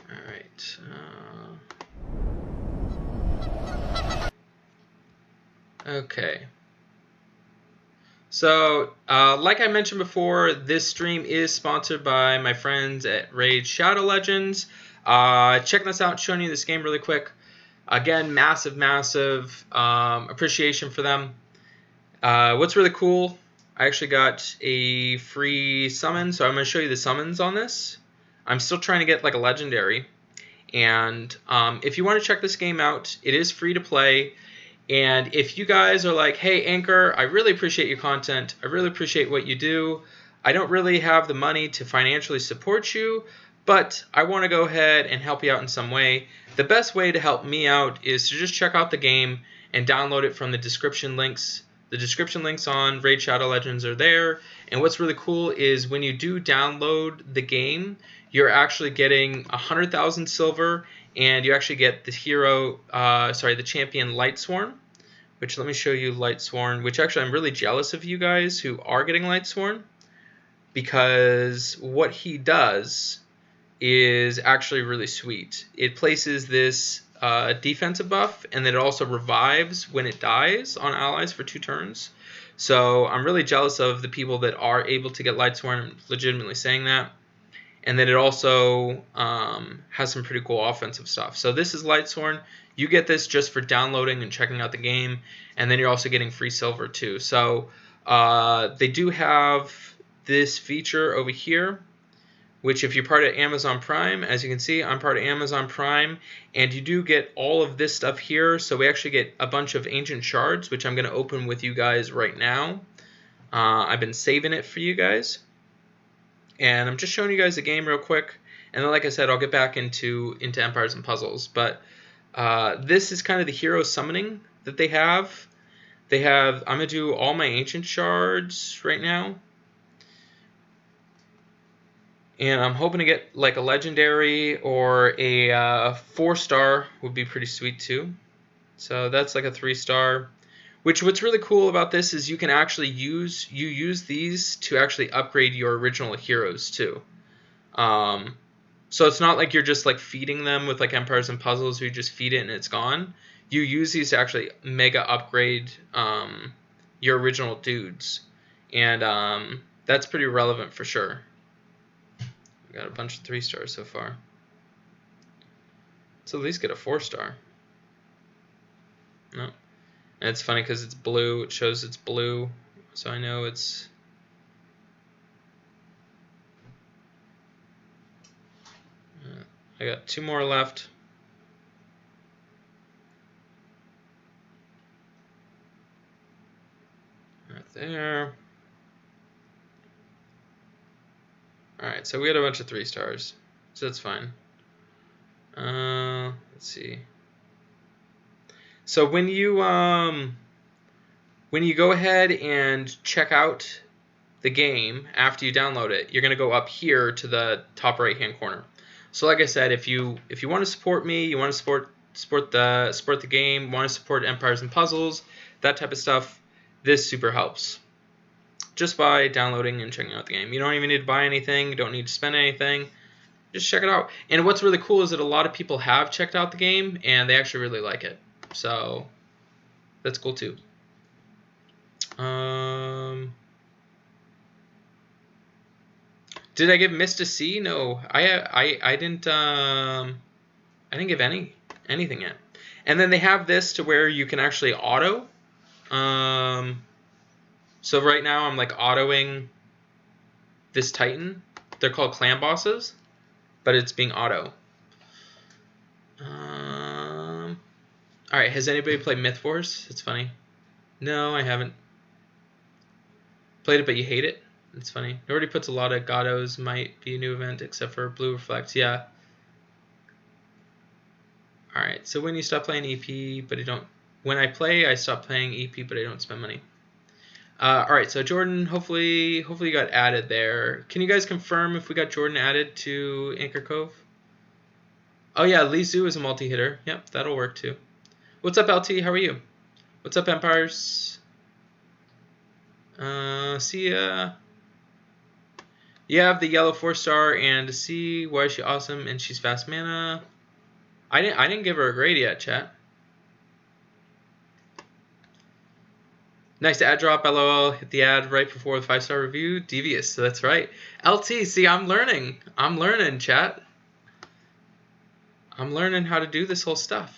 Alright. Okay. So, like I mentioned before, this stream is sponsored by my friends at Raid Shadow Legends. Checking this out, showing you this game really quick. Again, massive appreciation for them. What's really cool, I actually got a free summon, so I'm going to show you the summons on this. I'm still trying to get like a legendary. And if you want to check this game out, it is free to play. And if you guys are like, hey, Anchor, I really appreciate your content. I really appreciate what you do. I don't really have the money to financially support you, but I want to go ahead and help you out in some way. The best way to help me out is to just check out the game and download it from the description links. The description links on Raid Shadow Legends are there. And what's really cool is when you do download the game, you're actually getting 100,000 silver, and you actually get the the champion Lightsworn, which let me show you Lightsworn, which actually I'm really jealous of you guys who are getting Lightsworn, because what he does is actually really sweet. It places this defensive buff, and then it also revives when it dies on allies for 2 turns. So I'm really jealous of the people that are able to get Lightsworn. I'm legitimately saying that. And then it also has some pretty cool offensive stuff. So this is Lightsworn. You get this just for downloading and checking out the game. And then you're also getting free silver too. So they do have this feature over here, which if you're part of Amazon Prime, as you can see, I'm part of Amazon Prime. And you do get all of this stuff here. So we actually get a bunch of ancient shards, which I'm going to open with you guys right now. I've been saving it for you guys. And I'm just showing you guys the game real quick. And then, like I said, I'll get back into Empires and Puzzles. But this is kind of the hero summoning that they have. I'm going to do all my ancient shards right now. And I'm hoping to get like a legendary or a 4-star would be pretty sweet too. So that's like a 3-star. What's really cool about this is you can actually use these to actually upgrade your original heroes too. So it's not like you're just like feeding them with like Empires and Puzzles where you just feed it and it's gone. You use these to actually mega upgrade your original dudes. And that's pretty relevant for sure. We got a bunch of 3-stars so far. Let's at least get a 4-star. No. And it's funny because it's blue. It shows it's blue. So I know it's... I got 2 more left. Right there. Alright, so we got a bunch of 3-stars. So that's fine. Let's see. So when you go ahead and check out the game after you download it, you're going to go up here to the top right hand corner. So like I said, if you want to support me, you want to support the game, want to support Empires and Puzzles, that type of stuff, this super helps. Just by downloading and checking out the game. You don't even need to buy anything, you don't need to spend anything. Just check it out. And what's really cool is that a lot of people have checked out the game and they actually really like it. So that's cool too. Did I give Mist a C? No, I didn't. I didn't give anything yet. And then they have this to where you can actually auto. So right now I'm like autoing this Titan. They're called clan bosses, but it's being auto. Alright, has anybody played Myth Wars? It's funny. No, I haven't. Played it, but you hate it? It's funny. Nordri puts a lot of Gatos might be a new event, except for Blue Reflects. Yeah. Alright, so when you stop playing EP, but you don't... When I play, I stop playing EP, but I don't spend money. Alright, so Jordan, hopefully you got added there. Can you guys confirm if we got Jordan added to Anchor Cove? Oh yeah, Lee Zhu is a multi-hitter. Yep, that'll work too. What's up, LT? How are you? What's up, Empires? See ya. You have the yellow 4-star, and to see why is she awesome and she's fast mana. I didn't give her a grade yet, chat. Nice ad drop, LOL. Hit the ad right before the 5-star review. Devious, so that's right. LT, see, I'm learning, chat. I'm learning how to do this whole stuff.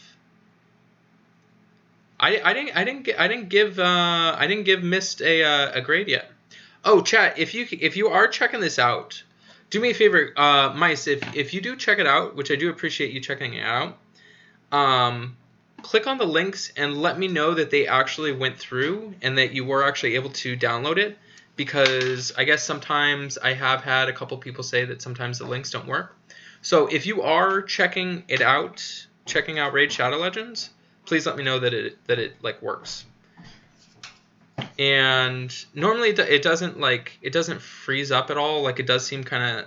I didn't give Mist a grade yet. Oh, chat, if you are checking this out, do me a favor, Mice, if you do check it out, which I do appreciate you checking it out, click on the links and let me know that they actually went through and that you were actually able to download it, because I guess sometimes I have had a couple people say that sometimes the links don't work. So if you are checking out Raid Shadow Legends, please let me know that it like works. And normally it doesn't freeze up at all. Like, it does seem kind of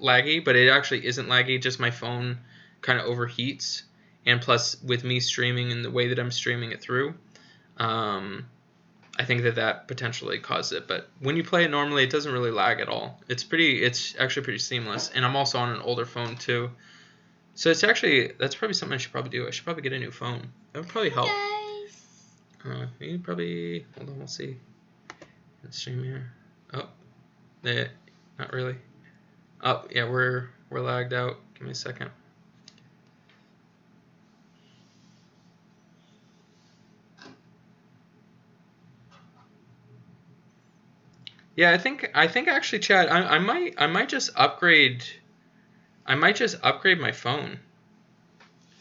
laggy, but it actually isn't laggy. Just my phone kind of overheats, and plus with me streaming and the way that I'm streaming it through, I think that potentially caused it. But when you play it normally, it doesn't really lag at all. It's actually pretty seamless. And I'm also on an older phone too, so that's probably something I should probably do. I should probably get a new phone. That would probably help. You probably, hold on, we'll see. Let's stream here. Oh, yeah, not really. Oh, yeah, we're lagged out. Give me a second. Yeah, I think actually, Chad, I might just upgrade. I might just upgrade my phone.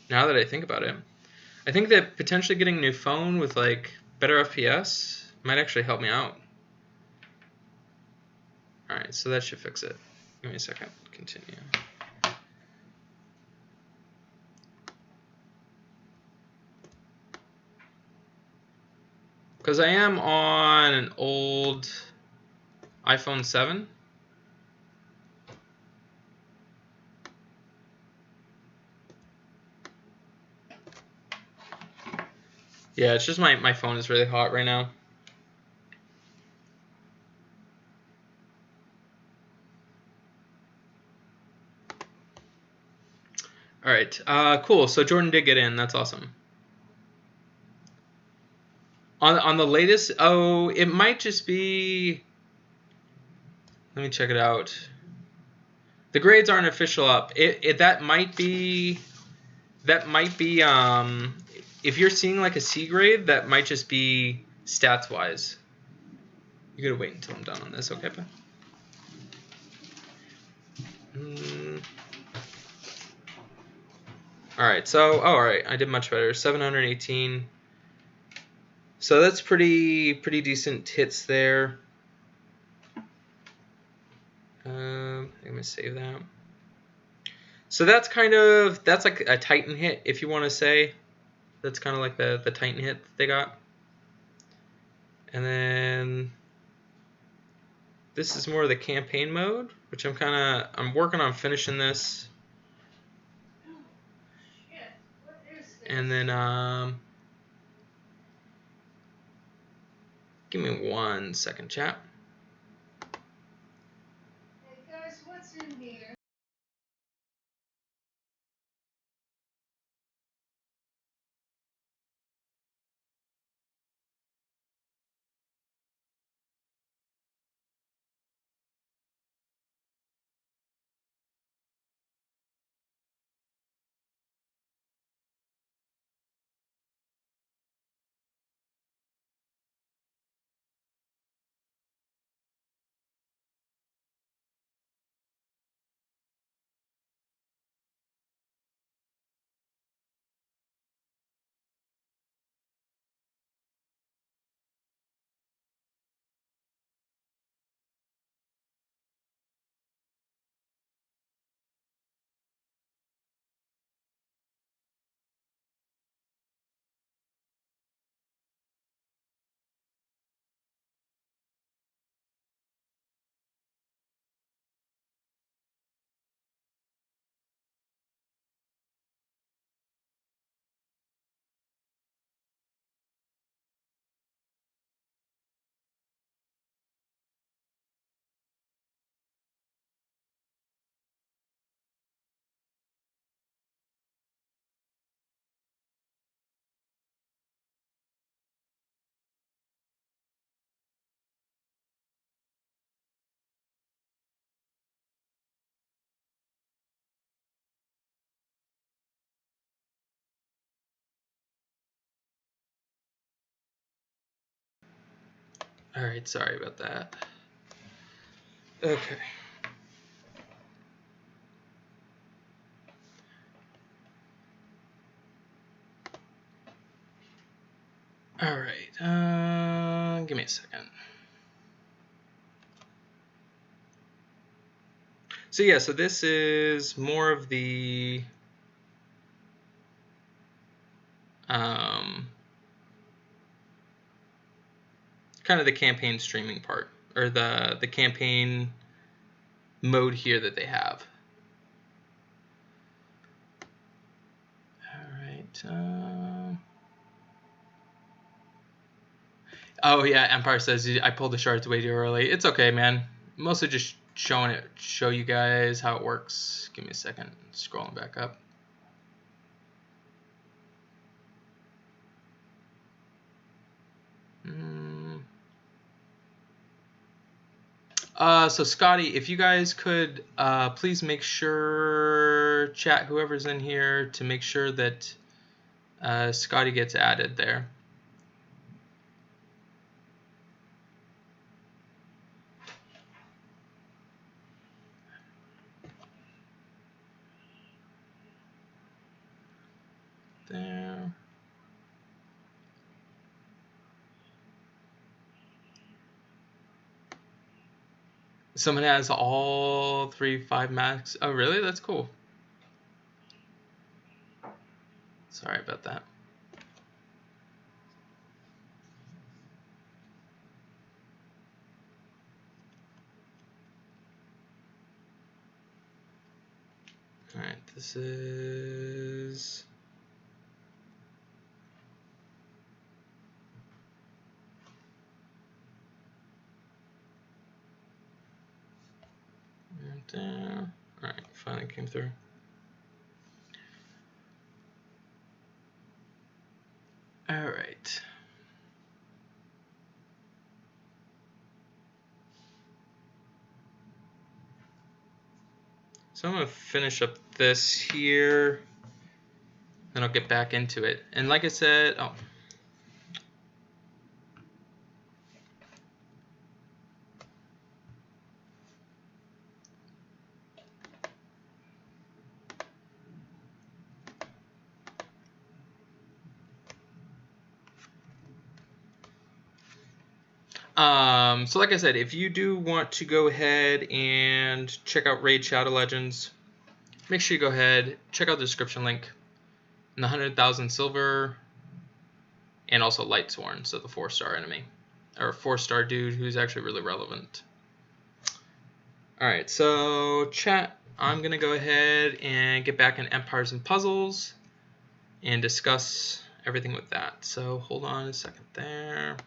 Now that I think about it, I think that potentially getting a new phone with like better FPS might actually help me out. All right, so that should fix it. Give me a second. Continue. Because I am on an old iPhone 7. Yeah, it's just my phone is really hot right now. All right, cool. So Jordan did get in. That's awesome. On the latest, oh, it might just be. Let me check it out. The grades aren't official up. That might be. If you're seeing like a C grade, that might just be stats wise. You gotta wait until I'm done on this, okay, pa? All right, so all right, I did much better. 718. So that's pretty decent hits there. I'm gonna save that. So that's like a Titan hit, if you want to say. That's kind of like the Titan hit that they got. And then this is more of the campaign mode, which I'm working on finishing this. And then give me 1 second, chat. Hey guys, what's in here? Alright, sorry about that. Okay. Alright, give me a second. So yeah, so this is more of the kind of the campaign streaming part, or the campaign mode here that they have. Alright. Oh yeah, Empire says I pulled the shards way too early. It's okay, man. Mostly just show you guys how it works. Give me a second. Scrolling back up. So Scotty, if you guys could please make sure chat whoever's in here to make sure that Scotty gets added there. There. Someone has all 5 max. Oh, really? That's cool. Sorry about that. All right, this is... right there. All right, finally came through. All right. So I'm going to finish up this here, then I'll get back into it. And like I said, so like I said, if you do want to go ahead and check out Raid Shadow Legends, make sure you go ahead, check out the description link, and the 100,000 silver, and also Lightsworn, so the 4-star enemy, or 4-star dude who's actually really relevant. Alright, so chat, I'm going to go ahead and get back in Empires and Puzzles and discuss everything with that. So hold on a second there.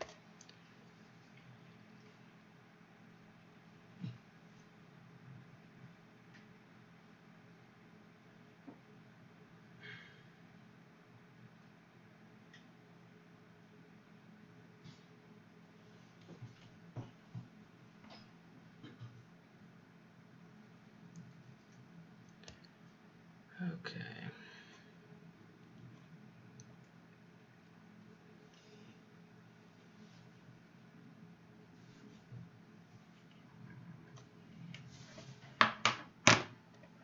Okay.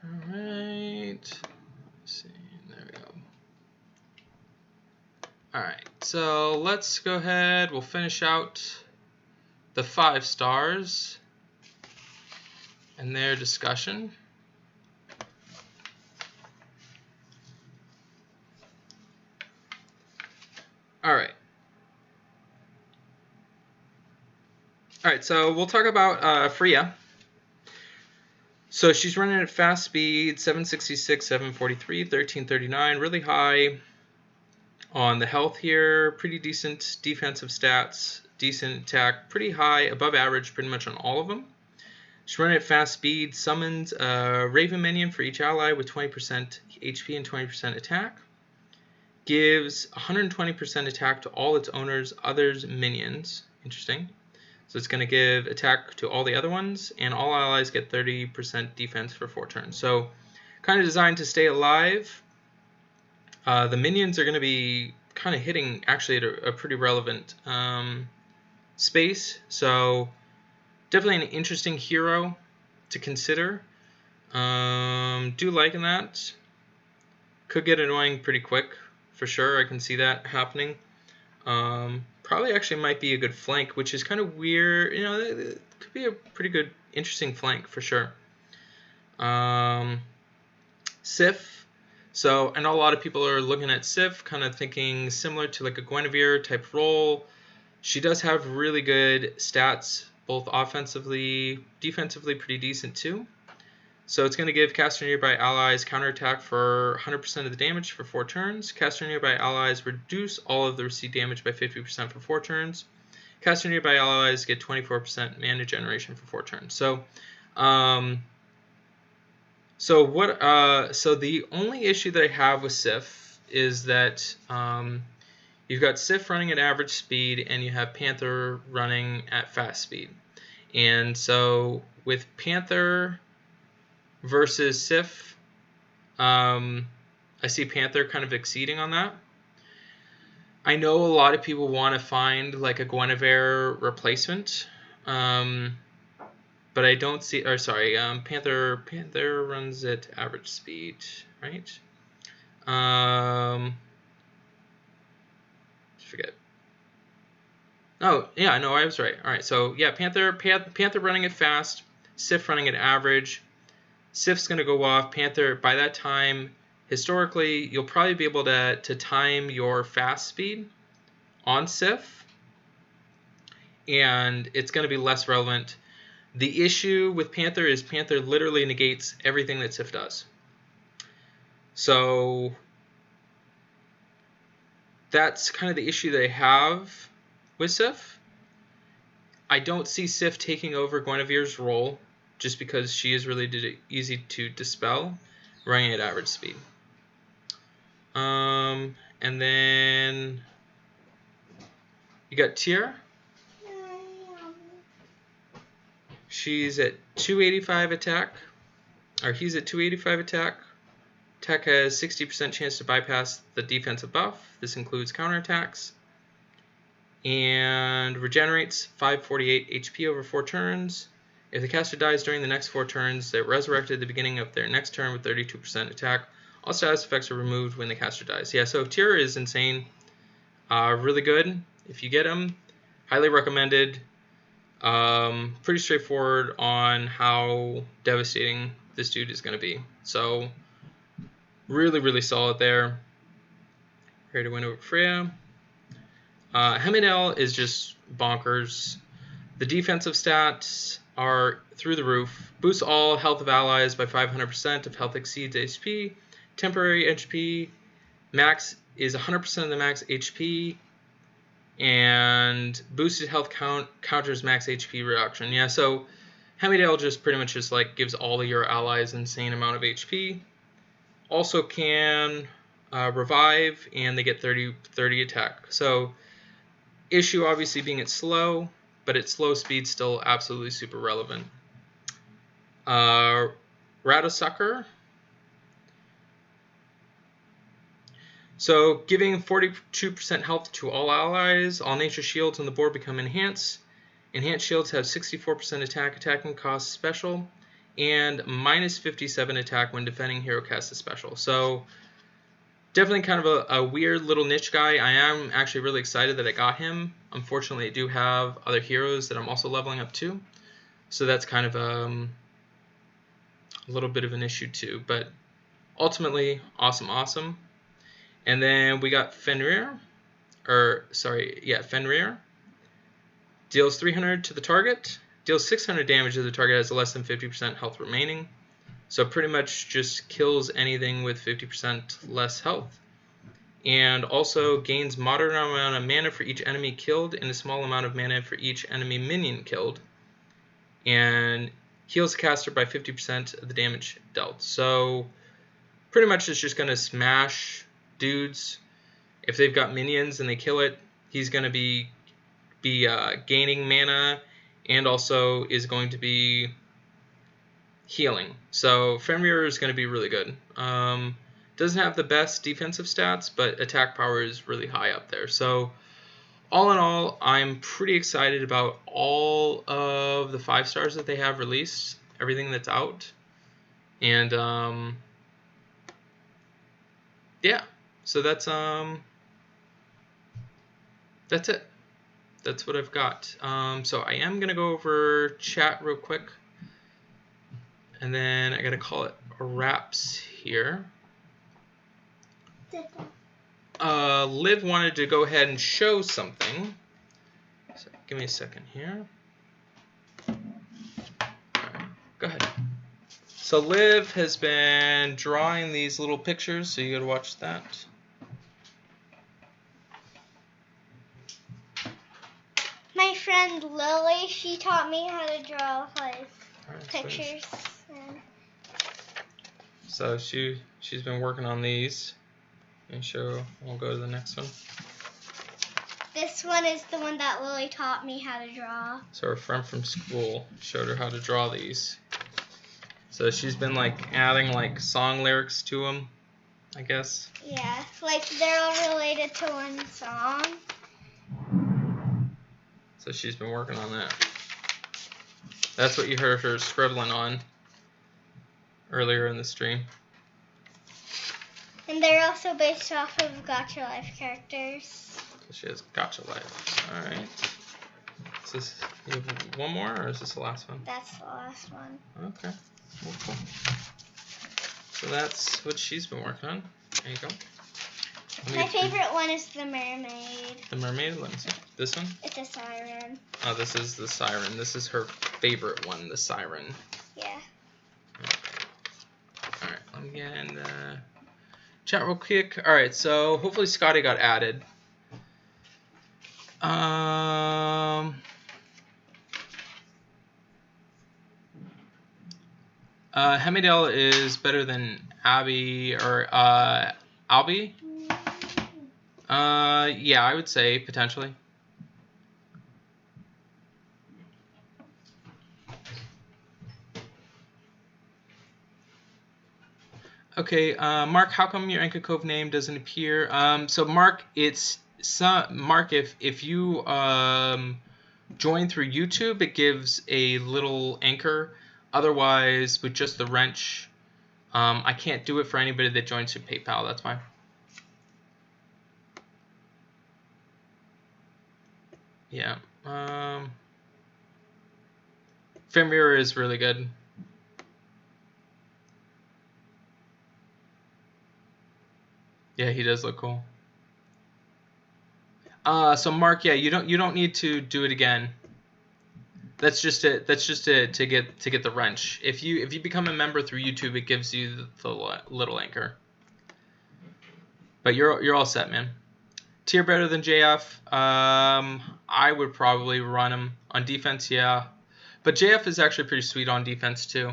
Alright. Let's see. There we go. Alright. So let's go ahead. We'll finish out the 5 stars and their discussion. Alright. Alright, so we'll talk about Fria. So she's running at fast speed, 766, 743, 1339, really high on the health here, pretty decent defensive stats, decent attack, pretty high, above average pretty much on all of them. She's running at fast speed, summons a Raven minion for each ally with 20% HP and 20% attack. Gives 120% attack to all its owners' others' minions. Interesting. So it's going to give attack to all the other ones, and all allies get 30% defense for 4 turns. So kind of designed to stay alive. The minions are going to be kind of hitting actually at a pretty relevant space. So definitely an interesting hero to consider. Do liking that. Could get annoying pretty quick, for sure. I can see that happening. Probably actually might be a good flank, which is kind of weird. You know, it could be a pretty good, interesting flank for sure. Sif. So I know a lot of people are looking at Sif, kind of thinking similar to like a Guinevere type role. She does have really good stats, both offensively, defensively pretty decent too. So it's going to give caster nearby allies counterattack for 100% of the damage for 4 turns. Caster nearby allies reduce all of the received damage by 50% for 4 turns. Caster nearby allies get 24% mana generation for 4 turns. So, so the only issue that I have with Sif is that you've got Sif running at average speed and you have Panther running at fast speed. And so with Panther versus Sif, I see Panther kind of exceeding on that. I know a lot of people want to find like a Guinevere replacement, but I don't see. Or sorry, Panther runs at average speed, right? Forget. Oh yeah, no, I was right. All right, so yeah, Panther running at fast, Sif running at average. Sif's going to go off. Panther, by that time, historically, you'll probably be able to time your fast speed on Sif, and it's going to be less relevant. The issue with Panther is Panther literally negates everything that Sif does. So that's kind of the issue that I have with Sif. I don't see Sif taking over Guinevere's role, just because she is really easy to dispel, running at average speed. And then you got Tyr. She's at 285 attack, or he's at 285 attack. Attack has 60% chance to bypass the defensive buff. This includes counterattacks. And regenerates 548 HP over 4 turns. If the caster dies during the next 4 turns, they're resurrected at the beginning of their next turn with 32% attack. All status effects are removed when the caster dies. Yeah, so Tyr is insane. Really good. If you get him, highly recommended. Pretty straightforward on how devastating this dude is going to be. So, really, really solid there. Ready to win over Freya. Heimdall is just bonkers. The defensive stats are through the roof. Boosts all health of allies by 500% if health exceeds HP. Temporary HP. Max is 100% of the max HP. And boosted health counters max HP reduction. Yeah, so Heimdall just pretty much just like gives all of your allies insane amount of HP. Also can revive, and they get 30 attack. So issue obviously being it's slow, but its slow speed still absolutely super relevant. Ratatoskr. So giving 42% health to all allies. All nature shields on the board become enhanced. Enhanced shields have 64% attacking cost special, and minus 57 attack when defending hero casts a special. So definitely kind of a weird little niche guy. I am actually really excited that I got him. Unfortunately, I do have other heroes that I'm also leveling up too. So that's kind of a little bit of an issue too. But ultimately, awesome. And then we got Fenrir. Fenrir. Deals 300 to the target. Deals 600 damage to the target, has less than 50% health remaining. So pretty much just kills anything with 50% less health. And also gains moderate amount of mana for each enemy killed and a small amount of mana for each enemy minion killed. And heals the caster by 50% of the damage dealt. So pretty much it's just going to smash dudes. If they've got minions and they kill it, he's going to be gaining mana, and also is going to be healing. So Fenrir is going to be really good. Doesn't have the best defensive stats, but attack power is really high up there. So all in all, I'm pretty excited about all of the 5 stars that they have released, everything that's out. And yeah, so that's it. That's what I've got. So I am gonna go over chat real quick, and then I gotta call it wraps here. Liv wanted to go ahead and show something. So give me a second here. Right, go ahead. So Liv has been drawing these little pictures, so you gotta watch that. My friend Lily, she taught me how to draw pictures. So she's been working on these. And we'll go to the next one. This one is the one that Lily taught me how to draw. So her friend from school showed her how to draw these. So she's been like adding like song lyrics to them, I guess. Yeah, like they're all related to one song. So she's been working on that. That's what you heard her scribbling on earlier in the stream. And they're also based off of Gacha Life characters. So she has Gacha Life. Alright. Is this, you have one more, or is this the last one? That's the last one. Okay. Well, cool. So that's what she's been working on. There you go. My favorite one is the mermaid. The mermaid? Let me see. This one? It's a siren. Oh, this is the siren. This is her favorite one, the siren. Yeah. Alright, let me get in the chat real quick. Alright, so hopefully Scotty got added. Heimdall is better than Abby or Albie? Yeah, I would say potentially. Okay, Mark, how come your Anchor Cove name doesn't appear? So Mark, Mark, if you join through YouTube, it gives a little anchor. Otherwise, with just the wrench, I can't do it for anybody that joins through PayPal. That's why. Yeah. Fenrir is really good. Yeah, he does look cool. So Mark, yeah, you don't need to do it again. That's just to get the wrench. If you become a member through YouTube, it gives you the little anchor. But you're all set, man. Tier better than JF. I would probably run him on defense, yeah. But JF is actually pretty sweet on defense too.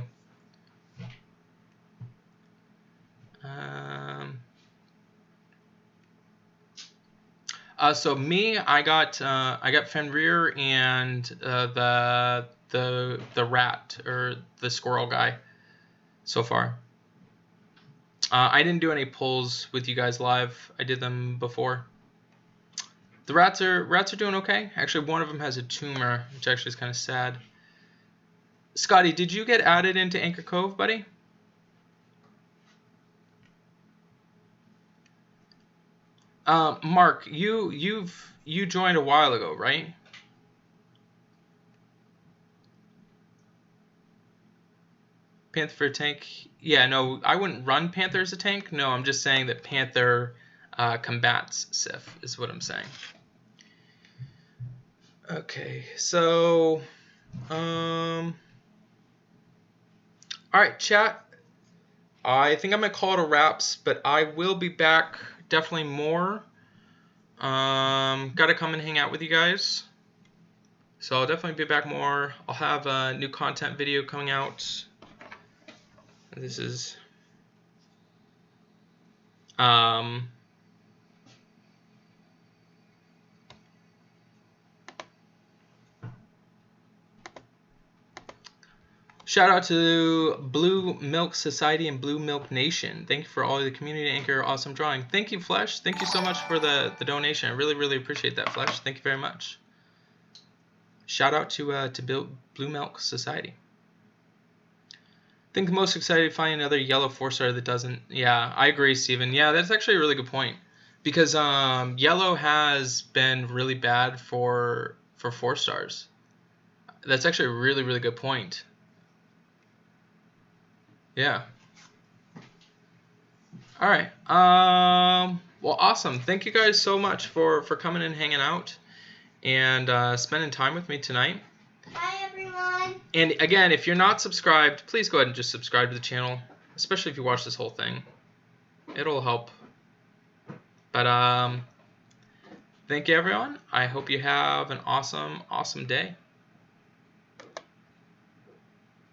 So me, I got Fenrir and the rat or the squirrel guy so far. I didn't do any pulls with you guys live. I did them before. The rats are doing okay. Actually, one of them has a tumor, which actually is kind of sad. Scotty, did you get added into Anchor Cove, buddy? Mark, you joined a while ago, right? Panther for a tank? Yeah, no, I wouldn't run Panther as a tank. No, I'm just saying that Panther combats Sif, is what I'm saying. Okay, so, all right, chat. I think I'm gonna call it a wraps, but I will be back definitely more. Gotta come and hang out with you guys. So I'll definitely be back more. I'll have a new content video coming out. This is Shout out to Blue Milk Society and Blue Milk Nation. Thank you for all the community anchor awesome drawing. Thank you, Flesh. Thank you so much for the donation. I really, really appreciate that, Flesh. Thank you very much. Shout out to Blue Milk Society. I think the most excited to find another yellow 4-star that doesn't. Yeah, I agree, Steven. Yeah, that's actually a really good point. Because yellow has been really bad for 4 stars. That's actually a really, really good point. Yeah. All right. Well, awesome. Thank you guys so much for coming and hanging out and spending time with me tonight. Bye, everyone. And again, if you're not subscribed, please go ahead and just subscribe to the channel, especially if you watch this whole thing. It'll help. But thank you, everyone. I hope you have an awesome, awesome day.